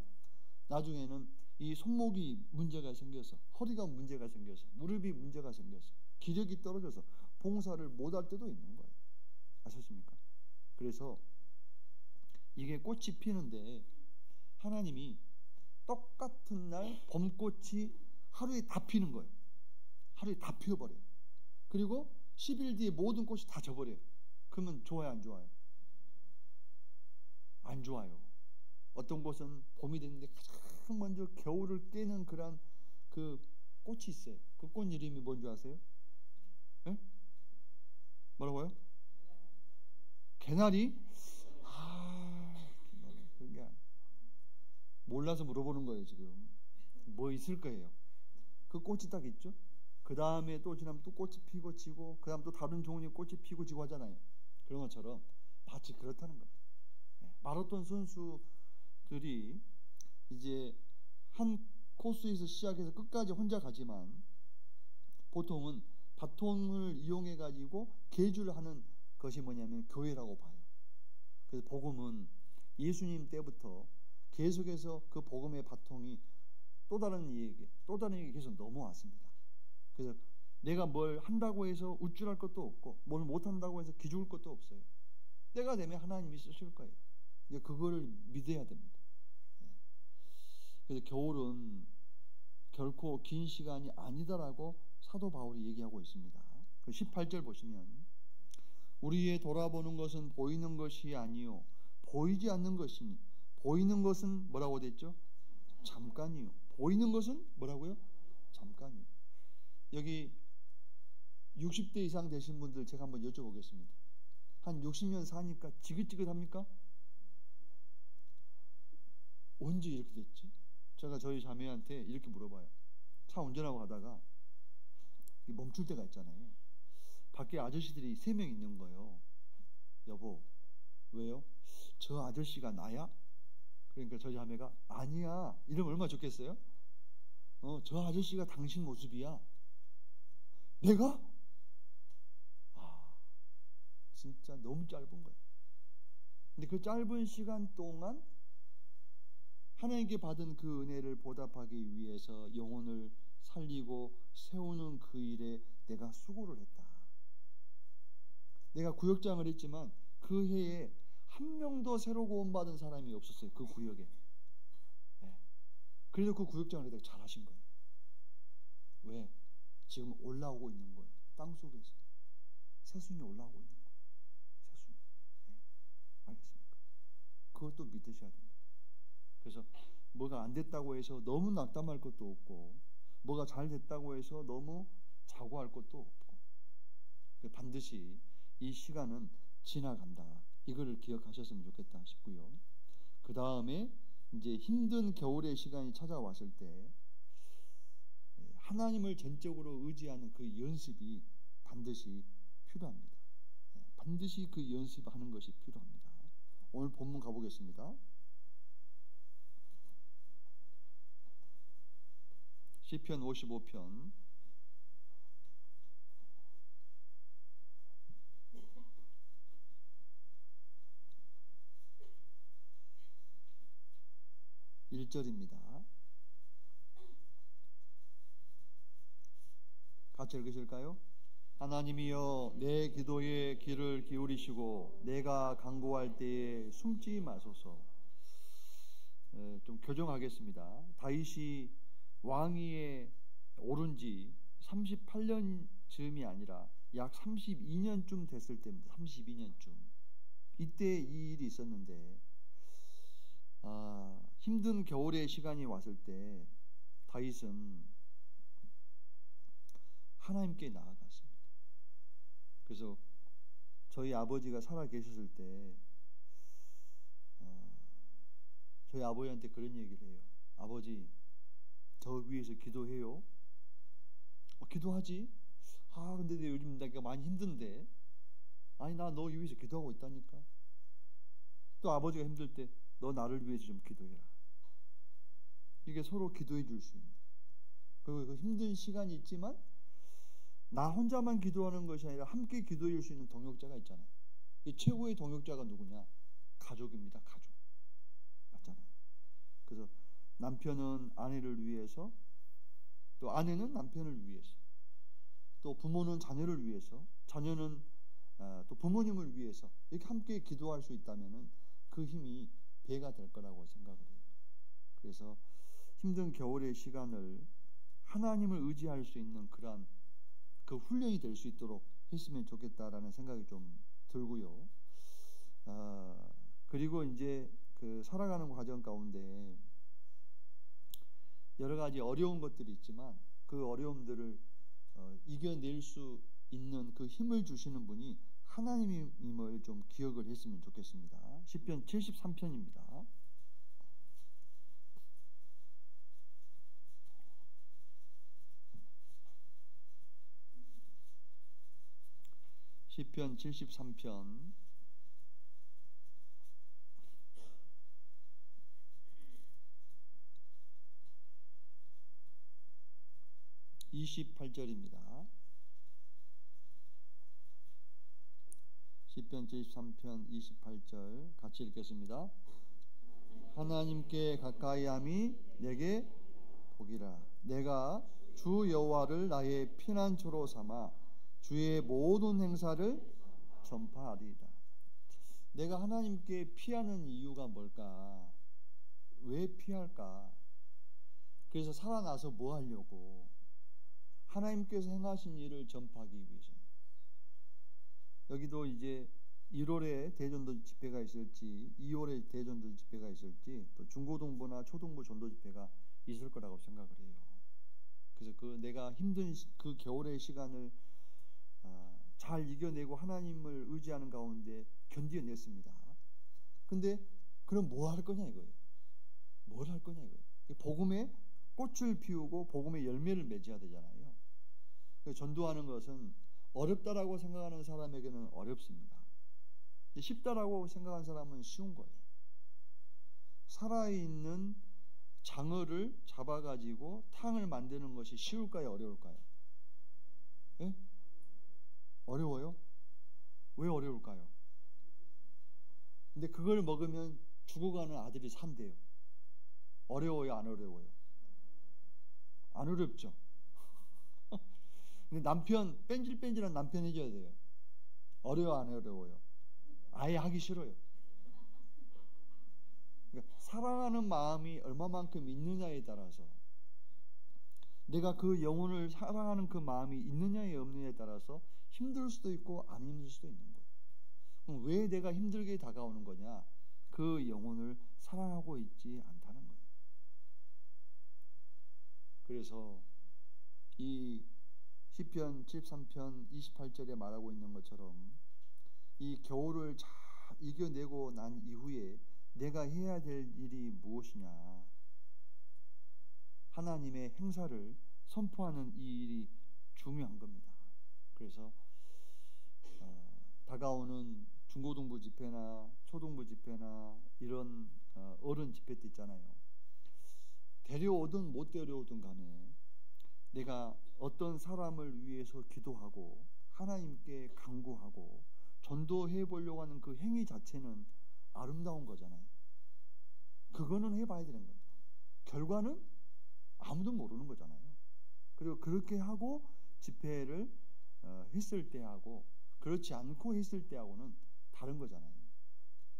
나중에는 이 손목이 문제가 생겨서 허리가 문제가 생겨서 무릎이 문제가 생겨서 기력이 떨어져서 봉사를 못할 때도 있는 거예요. 아셨습니까? 그래서 이게 꽃이 피는데 하나님이 똑같은 날 봄꽃이 하루에 다 피는 거예요. 하루에 다 피어버려요. 그리고 10일 뒤에 모든 꽃이 다 져버려요. 그러면 좋아요, 안 좋아요? 안 좋아요. 어떤 곳은 봄이 됐는데 가장 먼저 겨울을 깨는 그런 그 꽃이 있어요. 그 꽃 이름이 뭔지 아세요? 네? 뭐라고요? 개나리? 그게 몰라서 물어보는 거예요. 지금 뭐 있을 거예요. 그 꽃이 딱 있죠. 그 다음에 또 지나면 또 꽃이 피고 지고 그 다음 또 다른 종류의 꽃이 피고 지고 하잖아요. 그런 것처럼 마치 그렇다는 겁니다. 마라톤 선수들이 이제 한 코스에서 시작해서 끝까지 혼자 가지만 보통은 바톤을 이용해 가지고 계주를 하는 것이 뭐냐면 교회라고 봐요. 그래서 복음은 예수님 때부터 계속해서 그 복음의 바통이 또 다른 이에게 계속 넘어왔습니다. 그래서 내가 뭘 한다고 해서 우쭐할 것도 없고 뭘 못한다고 해서 기죽을 것도 없어요. 때가 되면 하나님이 쓰실 거예요. 이제 그거를 믿어야 됩니다. 그래서 겨울은 결코 긴 시간이 아니다라고 사도 바울이 얘기하고 있습니다. 18절 보시면 우리의 돌아보는 것은 보이는 것이 아니요 보이지 않는 것이니 보이는 것은 뭐라고 됐죠? 잠깐이요. 보이는 것은 뭐라고요? 잠깐이요. 여기 60대 이상 되신 분들 제가 한번 여쭤보겠습니다. 한 60년 사니까 지긋지긋합니까? 언제 이렇게 됐지? 제가 저희 자매한테 이렇게 물어봐요. 차 운전하고 가다가 멈출 때가 있잖아요. 밖에 아저씨들이 3명 있는 거예요. 여보, 왜요? 저 아저씨가 나야? 그러니까 저희 자매가 아니야. 이러면 얼마나 좋겠어요? 저 아저씨가 당신 모습이야. 내가? 진짜 너무 짧은 거예요. 근데 그 짧은 시간 동안 하나님께 받은 그 은혜를 보답하기 위해서 영혼을 살리고 세우는 그 일에 내가 수고를 했다. 내가 구역장을 했지만 그 해에 한 명도 새로 구원받은 사람이 없었어요. 그 구역에. 네. 그래도 그 구역장을 내가 잘하신 거예요. 왜? 지금 올라오고 있는 거예요. 땅 속에서. 새순이 올라오고 있는 거예요. 새순이. 네. 알겠습니까? 그것도 믿으셔야 됩니다. 그래서 뭐가 안 됐다고 해서 너무 낙담할 것도 없고 뭐가 잘 됐다고 해서 너무 자고할 것도 없고 반드시 이 시간은 지나간다. 이거를 기억하셨으면 좋겠다 싶고요. 그 다음에 이제 힘든 겨울의 시간이 찾아왔을 때 하나님을 전적으로 의지하는 그 연습이 반드시 필요합니다. 반드시 그 연습하는 것이 필요합니다. 오늘 본문 가보겠습니다. 시편 55편 21절입니다. 같이 읽으실까요? 하나님이여 내 기도에 귀를 기울이시고 내가 간구할 때에 숨지 마소서. 좀 교정하겠습니다. 다윗이 왕위에 오른 지 38년 즈음이 아니라 약 32년쯤 됐을 때입니다. 32년쯤. 이때 이 일이 있었는데 힘든 겨울의 시간이 왔을 때 다윗은 하나님께 나아갔습니다. 그래서 저희 아버지가 살아 계셨을 때 저희 아버지한테 그런 얘기를 해요. 아버지, 저 위해서 기도해요. 기도하지? 근데 요즘 내가 많이 힘든데. 아니, 나 너 위해서 기도하고 있다니까. 또 아버지가 힘들 때 너 나를 위해서 좀 기도해라. 이게 서로 기도해 줄 수 있는. 그리고 그 힘든 시간이 있지만 나 혼자만 기도하는 것이 아니라 함께 기도해 줄 수 있는 동역자가 있잖아요. 이 최고의 동역자가 누구냐? 가족입니다. 가족. 맞잖아요. 그래서 남편은 아내를 위해서, 또 아내는 남편을 위해서, 또 부모는 자녀를 위해서, 자녀는 또 부모님을 위해서 이렇게 함께 기도할 수 있다면은 그 힘이 배가 될 거라고 생각을 해요. 그래서 힘든 겨울의 시간을 하나님을 의지할 수 있는 그러한 그 훈련이 될 수 있도록 했으면 좋겠다라는 생각이 좀 들고요. 그리고 이제 그 살아가는 과정 가운데 여러 가지 어려운 것들이 있지만 그 어려움들을 이겨낼 수 있는 그 힘을 주시는 분이 하나님임을 좀 기억을 했으면 좋겠습니다. 시편 73편입니다. 시편 73편 28절입니다. 시편 73편 28절 같이 읽겠습니다. 하나님께 가까이함이 내게 복이라. 내가 주 여호와를 나의 피난처로 삼아 주의 모든 행사를 전파하리이다. 내가 하나님께 피하는 이유가 뭘까? 왜 피할까? 그래서 살아나서 뭐 하려고? 하나님께서 행하신 일을 전파하기 위해서입니다. 여기도 이제 1월에 대전도 집회가 있을지 2월에 대전도 집회가 있을지 또 중고등부나 초등부 전도 집회가 있을 거라고 생각을 해요. 그래서 그 내가 힘든 그 겨울의 시간을 잘 이겨내고 하나님을 의지하는 가운데 견뎌냈습니다. 근데 그럼 뭐 할 거냐 이거예요. 뭘 할 거냐 이거예요. 복음의 꽃을 피우고 복음의 열매를 맺어야 되잖아요. 전도하는 것은 어렵다라고 생각하는 사람에게는 어렵습니다. 근데 쉽다라고 생각하는 사람은 쉬운 거예요. 살아있는 장어를 잡아가지고 탕을 만드는 것이 쉬울까요? 어려울까요? 예? 어려워요? 왜 어려울까요? 근데 그걸 먹으면 죽어가는 아들이 산대요. 어려워요? 안 어려워요? 안 어렵죠? 근데 남편, 뺀질뺀질한 남편 해줘야 돼요. 어려워 안 어려워요? 아예 하기 싫어요. 그러니까 사랑하는 마음이 얼마만큼 있느냐에 따라서 내가 그 영혼을 사랑하는 그 마음이 있느냐에 없느냐에 따라서 힘들 수도 있고 안 힘들 수도 있는 거예요. 그럼 왜 내가 힘들게 다가오는 거냐? 그 영혼을 사랑하고 있지 않다는 거예요. 그래서 이 시편 73편 28절에 말하고 있는 것처럼 이 겨울을 잘 이겨내고 난 이후에 내가 해야 될 일이 무엇이냐? 하나님의 행사를 선포하는 이 일이 중요한 겁니다. 그래서 다가오는 중고등부 집회나 초등부 집회나 이런 어른 집회 때 있잖아요. 데려오든 못 데려오든 간에 내가 어떤 사람을 위해서 기도하고 하나님께 간구하고 전도해 보려고 하는 그 행위 자체는 아름다운 거잖아요. 그거는 해봐야 되는 겁니다. 결과는 아무도 모르는 거잖아요. 그리고 그렇게 하고 집회를 했을 때하고 그렇지 않고 했을 때하고는 다른 거잖아요.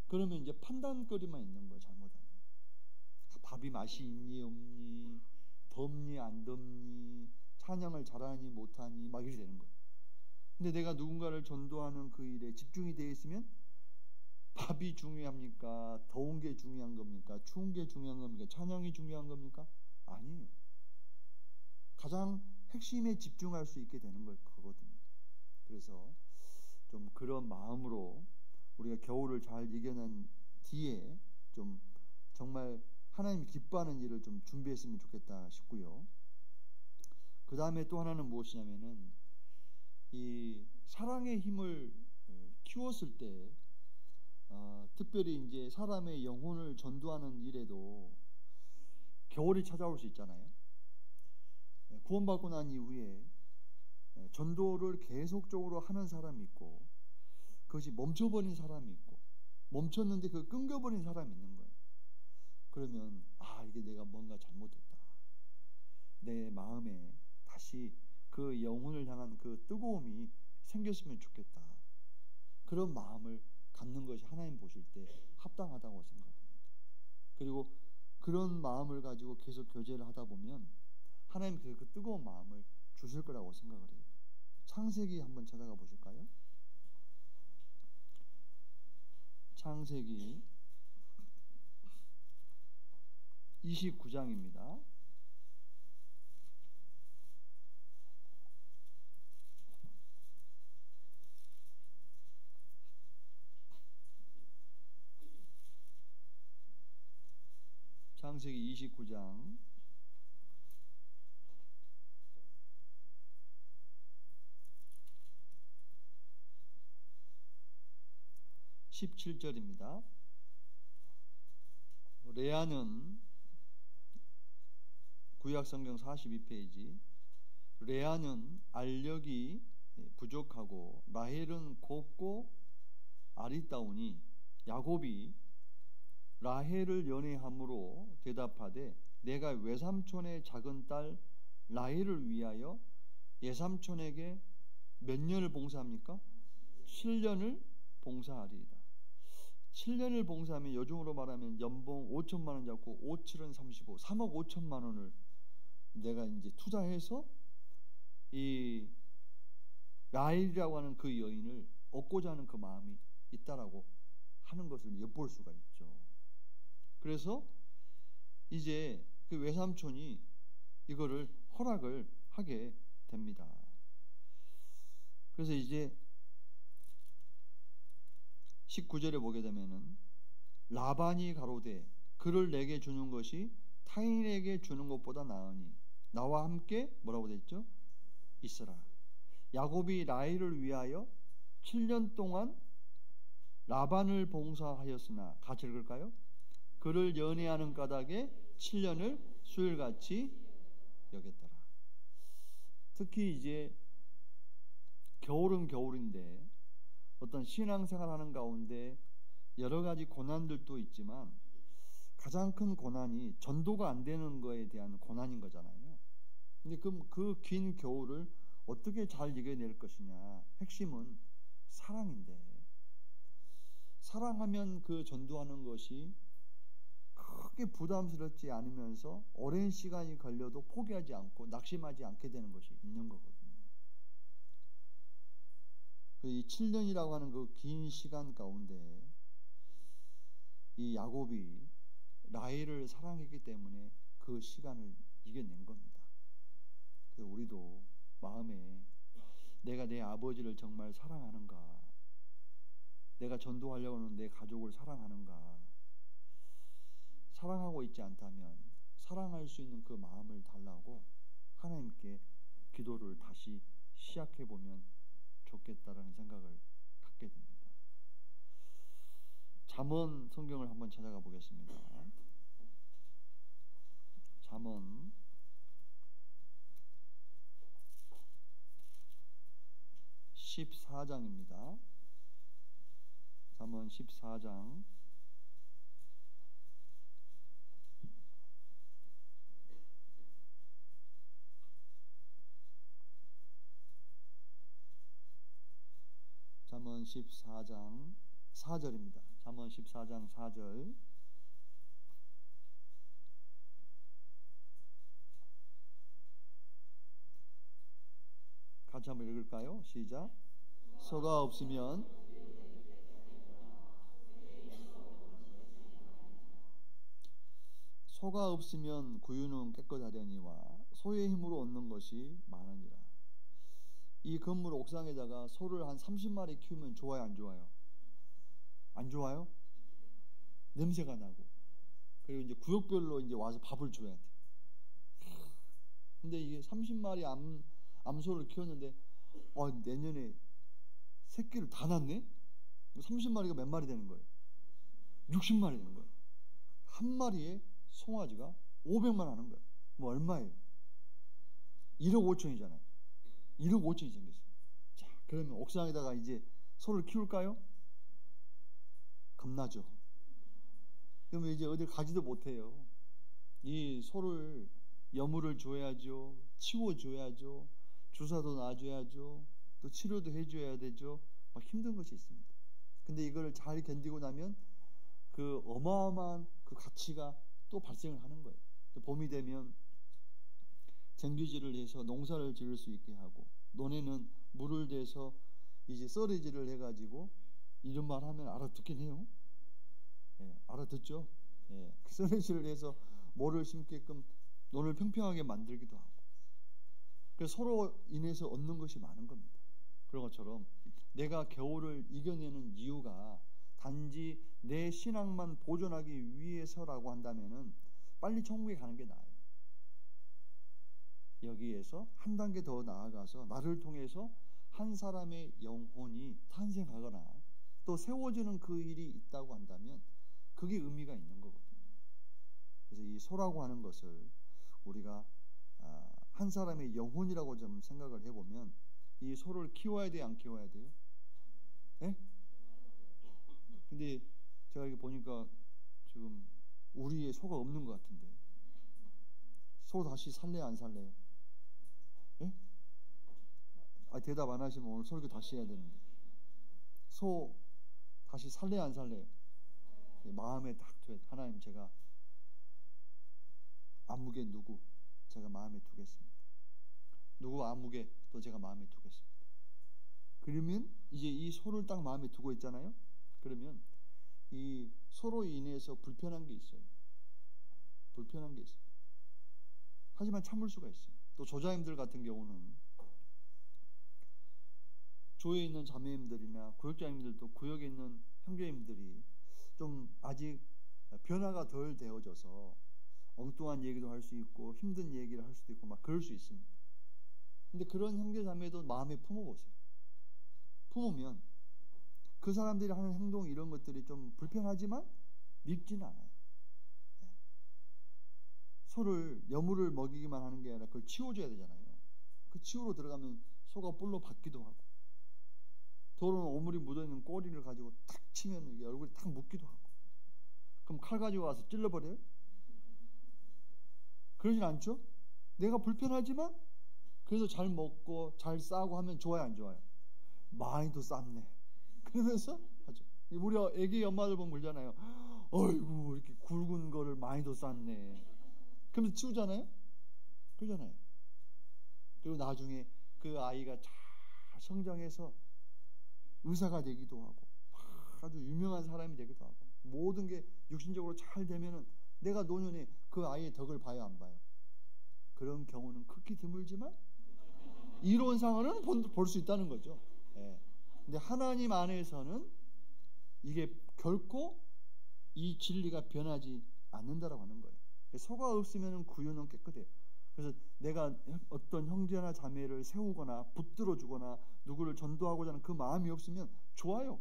그러면 이제 판단거리만 있는 거예요. 잘못하면. 밥이 맛이 있니 없니, 덥니 안 덥니, 찬양을 잘하니 못하니 막 이렇게 되는 거예요. 근데 내가 누군가를 전도하는 그 일에 집중이 되어 있으면 밥이 중요합니까? 더운 게 중요한 겁니까? 추운 게 중요한 겁니까? 찬양이 중요한 겁니까? 아니에요. 가장 핵심에 집중할 수 있게 되는 거거든요. 그래서 좀 그런 마음으로 우리가 겨울을 잘 이겨낸 뒤에 좀 정말 하나님이 기뻐하는 일을 좀 준비했으면 좋겠다 싶고요. 그 다음에 또 하나는 무엇이냐면은 이 사랑의 힘을 키웠을 때 특별히 이제 사람의 영혼을 전도하는 일에도 겨울이 찾아올 수 있잖아요. 구원받고 난 이후에 전도를 계속적으로 하는 사람이 있고 그것이 멈춰버린 사람이 있고 멈췄는데 그 끊겨버린 사람이 있는 거예요. 그러면 이게 내가 뭔가 잘못했다. 내 마음에 다시 그 영혼을 향한 그 뜨거움이 생겼으면 좋겠다. 그런 마음을 갖는 것이 하나님 보실 때 합당하다고 생각합니다. 그리고 그런 마음을 가지고 계속 교제를 하다 보면 하나님께서 그 뜨거운 마음을 주실 거라고 생각을 해요. 창세기 한번 찾아가 보실까요? 창세기 29장입니다. 창세기 29장 17절입니다. 레아는 구약성경 42페이지 레아는 알력이 부족하고 라헬은 곱고 아리따우니 야곱이 라헬을 연애함으로 대답하되 내가 외삼촌의 작은 딸 라헬을 위하여 예삼촌에게 몇 년을 봉사합니까? 7년을 봉사하리이다. 7년을 봉사하면 요즘으로 말하면 연봉 5천만 원 잡고 5, 7은 35, 3억 5천만 원을 내가 이제 투자해서 이 라헬이라고 하는 그 여인을 얻고자 하는 그 마음이 있다라고 하는 것을 엿볼 수가 있죠. 그래서 이제 그 외삼촌이 이거를 허락을 하게 됩니다. 그래서 이제 19절에 보게 되면은 라반이 가로되 그를 내게 주는 것이 타인에게 주는 것보다 나으니 나와 함께 뭐라고 됐죠? 있으라. 야곱이 라헬을 위하여 7년 동안 라반을 봉사하였으나 같이 읽을까요? 그를 연애하는 까닭에 7년을 수일같이 여겼더라. 특히 이제 겨울은 겨울인데 어떤 신앙생활하는 가운데 여러 가지 고난들도 있지만 가장 큰 고난이 전도가 안 되는 거에 대한 고난인 거잖아요. 근데 그 긴 겨울을 어떻게 잘 이겨낼 것이냐. 핵심은 사랑인데 사랑하면 그 전도하는 것이 크게 부담스럽지 않으면서 오랜 시간이 걸려도 포기하지 않고 낙심하지 않게 되는 것이 있는 거거든요. 이 7년이라고 하는 그 긴 시간 가운데 이 야곱이 라헬을 사랑했기 때문에 그 시간을 이겨낸 겁니다. 그래서 우리도 마음에 내가 내 아버지를 정말 사랑하는가, 내가 전도하려고 하는 내 가족을 사랑하는가, 사랑하고 있지 않다면 사랑할 수 있는 그 마음을 달라고 하나님께 기도를 다시 시작해보면 좋겠다라는 생각을 갖게 됩니다. 잠언 성경을 한번 찾아가 보겠습니다. 잠언 14장입니다. 잠언 14장 14장 4절입니다. 잠언 14장 4절. 같이 한번 읽을까요? 시작. 소가 없으면 구유는 깨끗하려니와 소의 힘으로 얻는 것이 많으니라. 이 건물 옥상에다가 소를 한 30마리 키우면 좋아요, 안 좋아요? 안 좋아요? 냄새가 나고. 그리고 이제 구역별로 이제 와서 밥을 줘야 돼. 근데 이게 30마리 암소를 키웠는데 내년에 새끼를 다 낳네? 30마리가 몇 마리 되는 거예요? 60마리 되는 거예요. 한 마리에 송아지가 500만 하는 거예요. 뭐 얼마예요? 1억 5천이잖아요. 1억 5천이 생겼어요. 자, 그러면 옥상에다가 이제 소를 키울까요? 겁나죠. 그러면 이제 어딜 가지도 못해요. 이 소를 여물을 줘야죠. 치워줘야죠. 주사도 놔줘야죠. 또 치료도 해줘야 되죠. 막 힘든 것이 있습니다. 근데 이걸 잘 견디고 나면 그 어마어마한 그 가치가 또 발생을 하는 거예요. 봄이 되면 정규질을 해서 농사를 지을 수 있게 하고, 논에는 물을 대서 이제 썰이질을 해가지고 이런 말 하면 알아듣긴 해요. 알아듣죠? 썰이질을 해서 모를 심게끔 논을 평평하게 만들기도 하고. 그래서 서로 인해서 얻는 것이 많은 겁니다. 그런 것처럼 내가 겨울을 이겨내는 이유가 단지 내 신앙만 보존하기 위해서라고 한다면은 빨리 천국에 가는 게 나아요. 여기에서 한 단계 더 나아가서 나를 통해서 한 사람의 영혼이 탄생하거나 또 세워지는 그 일이 있다고 한다면 그게 의미가 있는 거거든요. 그래서 이 소라고 하는 것을 우리가 한 사람의 영혼이라고 좀 생각을 해보면 이 소를 키워야 돼요, 안 키워야 돼요? 네? 근데 제가 이렇게 보니까 지금 우리의 소가 없는 것 같은데, 소 다시 살래요, 안 살래요? 예? 대답 안 하시면 오늘 설교 다시 해야 되는데, 소 다시 살래요, 안 살래요? 마음에 딱 둬야 돼. 하나님, 제가 안무게 누구 제가 마음에 두겠습니다. 누구 안무게 또 제가 마음에 두겠습니다. 그러면 이제 이 소를 딱 마음에 두고 있잖아요. 그러면 이 소로 인해서 불편한 게 있어요. 불편한 게 있어요. 하지만 참을 수가 있어요. 또 조자님들 같은 경우는 조에 있는 자매님들이나 구역자님들도 구역에 있는 형제님들이 좀 아직 변화가 덜 되어져서 엉뚱한 얘기도 할 수 있고 힘든 얘기를 할 수도 있고 막 그럴 수 있습니다. 근데 그런 형제 자매도 마음에 품어보세요. 품으면 그 사람들이 하는 행동 이런 것들이 좀 불편하지만 밉지는 않아요. 소를 여물을 먹이기만 하는 게 아니라 그걸 치워줘야 되잖아요. 그 치우러 들어가면 소가 뿔로 받기도 하고, 도로는 오물이 묻어있는 꼬리를 가지고 탁 치면 이게 얼굴이 탁 묻기도 하고, 그럼 칼 가지고 와서 찔러버려요? 그러진 않죠? 내가 불편하지만 그래도 잘 먹고 잘 싸고 하면 좋아요, 안 좋아요? 많이 더 쌌네. 그러면서 하죠. 우리 애기 엄마들 보면 그러잖아요. 어이구, 이렇게 굵은 거를 많이 더 쌌네. 그러면서 치우잖아요? 그러잖아요. 그리고 나중에 그 아이가 잘 성장해서 의사가 되기도 하고, 아주 유명한 사람이 되기도 하고, 모든 게 육신적으로 잘 되면은 내가 노년에 그 아이의 덕을 봐요, 안 봐요? 그런 경우는 극히 드물지만 이론상으로는 볼 수 있다는 거죠. 근데 하나님 안에서는 이게 결코 이 진리가 변하지 않는다라고 하는 거예요. 소가 없으면 구유는 깨끗해요. 그래서 내가 어떤 형제나 자매를 세우거나 붙들어 주거나 누구를 전도하고자 하는 그 마음이 없으면 좋아요.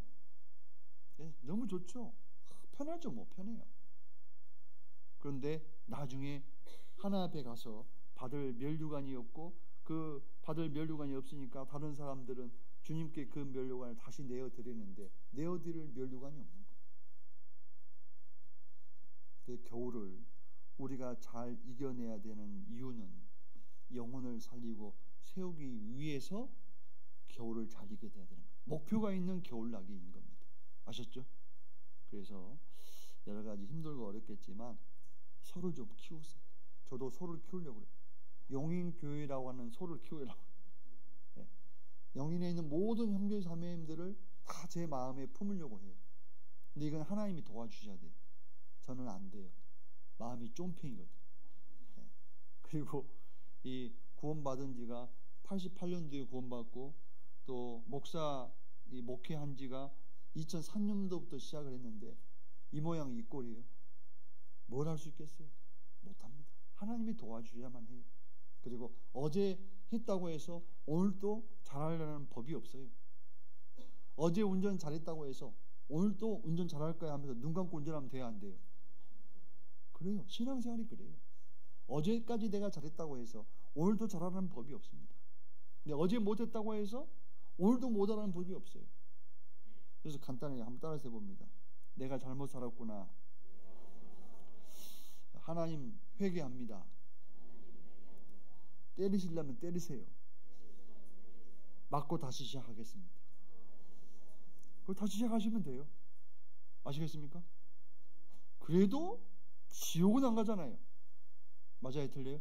너무 좋죠. 편하죠, 뭐 편해요. 그런데 나중에 하나 앞에 가서 받을 면류관이 없고, 그 받을 면류관이 없으니까 다른 사람들은 주님께 그 면류관을 다시 내어드리는데 내어드릴 면류관이 없는 거예요. 그 겨울을 우리가 잘 이겨내야 되는 이유는 영혼을 살리고 세우기 위해서 겨울을 잘 이겨내야 되는 거예요. 목표가 있는 겨울나기인 겁니다. 아셨죠? 그래서 여러 가지 힘들고 어렵겠지만 소를 좀 키우세요. 저도 소를 키우려고 그래요. 용인교회라고 하는 소를 키우려고. 예. 영인에 있는 모든 형제 자매님들을 다 제 마음에 품으려고 해요. 근데 이건 하나님이 도와주셔야 돼요. 저는 안 돼요. 마음이 쫌팽이거든요. 예. 그리고 이 구원받은 지가 88년도에 구원받고 또 이 목회한 지가 2003년도부터 시작을 했는데 이 모양 이 꼴이에요. 뭘 할 수 있겠어요? 못합니다. 하나님이 도와주셔야만 해요. 그리고 어제 했다고 해서 오늘도 잘하려는 법이 없어요. 어제 운전 잘했다고 해서 오늘도 운전 잘할 거야 하면서 눈 감고 운전하면 돼야 안 돼요? 그래요. 신앙생활이 그래요. 어제까지 내가 잘했다고 해서 오늘도 잘하라는 법이 없습니다. 근데 어제 못했다고 해서 오늘도 못하라는 법이 없어요. 그래서 간단하게 한번 따라서 해봅니다. 내가 잘못 살았구나. 하나님 회개합니다. 때리시려면 때리세요. 맞고 다시 시작하겠습니다. 그걸 다시 시작하시면 돼요. 아시겠습니까? 그래도 지옥은 안 가잖아요. 맞아요, 틀려요?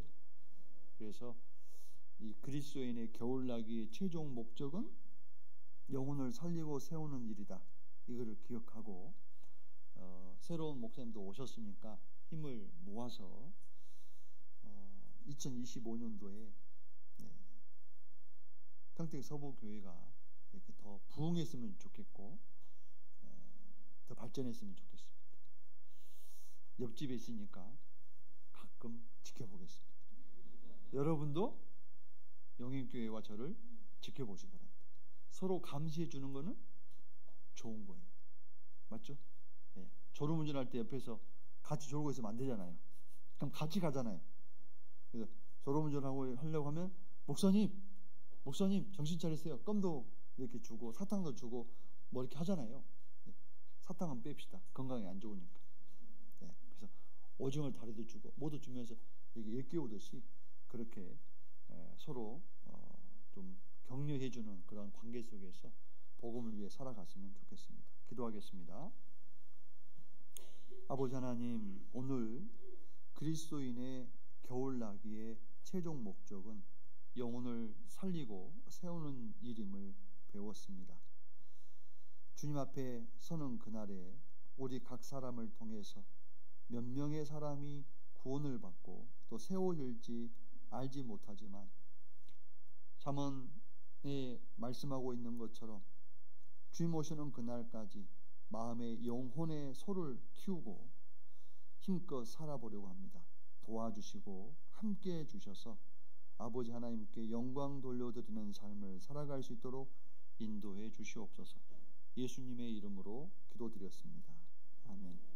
그래서 이 그리스도인의 겨울나기의 최종 목적은 영혼을 살리고 세우는 일이다. 이거를 기억하고 새로운 목사님도 오셨으니까 힘을 모아서 2025년도에 평택 서부교회가 이렇게 더 부흥했으면 좋겠고 더 발전했으면 좋겠습니다. 옆집에 있으니까 가끔 지켜보겠습니다. 여러분도 영인교회와 저를 지켜보시기 바랍니다. 서로 감시해 주는 거는 좋은 거예요. 맞죠? 네. 졸음운전할 때 옆에서 같이 졸고 있으면 안 되잖아요. 그럼 같이 가잖아요. 그래서 졸음운전하고 하려고 하면 목사님 정신 차리세요. 껌도 이렇게 주고 사탕도 주고 뭐 이렇게 하잖아요. 네. 사탕은 뺍시다. 건강에 안 좋으니까. 네. 그래서 오징어 다리도 주고 뭐도 주면서 이렇게 일깨우듯이 그렇게 서로 좀 격려해주는 그런 관계 속에서 복음을 위해 살아갔으면 좋겠습니다. 기도하겠습니다. 아버지 하나님, 오늘 그리스도인의 겨울나기의 최종 목적은 영혼을 살리고 세우는 일임을 배웠습니다. 주님 앞에 서는 그날에 우리 각 사람을 통해서 몇 명의 사람이 구원을 받고 또 세워질지 알지 못하지만 잠언에 말씀하고 있는 것처럼 주님 오시는 그날까지 마음의 영혼의 소를 키우고 힘껏 살아보려고 합니다. 도와주시고 함께해 주셔서 아버지 하나님께 영광 돌려드리는 삶을 살아갈 수 있도록 인도해 주시옵소서. 예수님의 이름으로 기도드렸습니다. 아멘.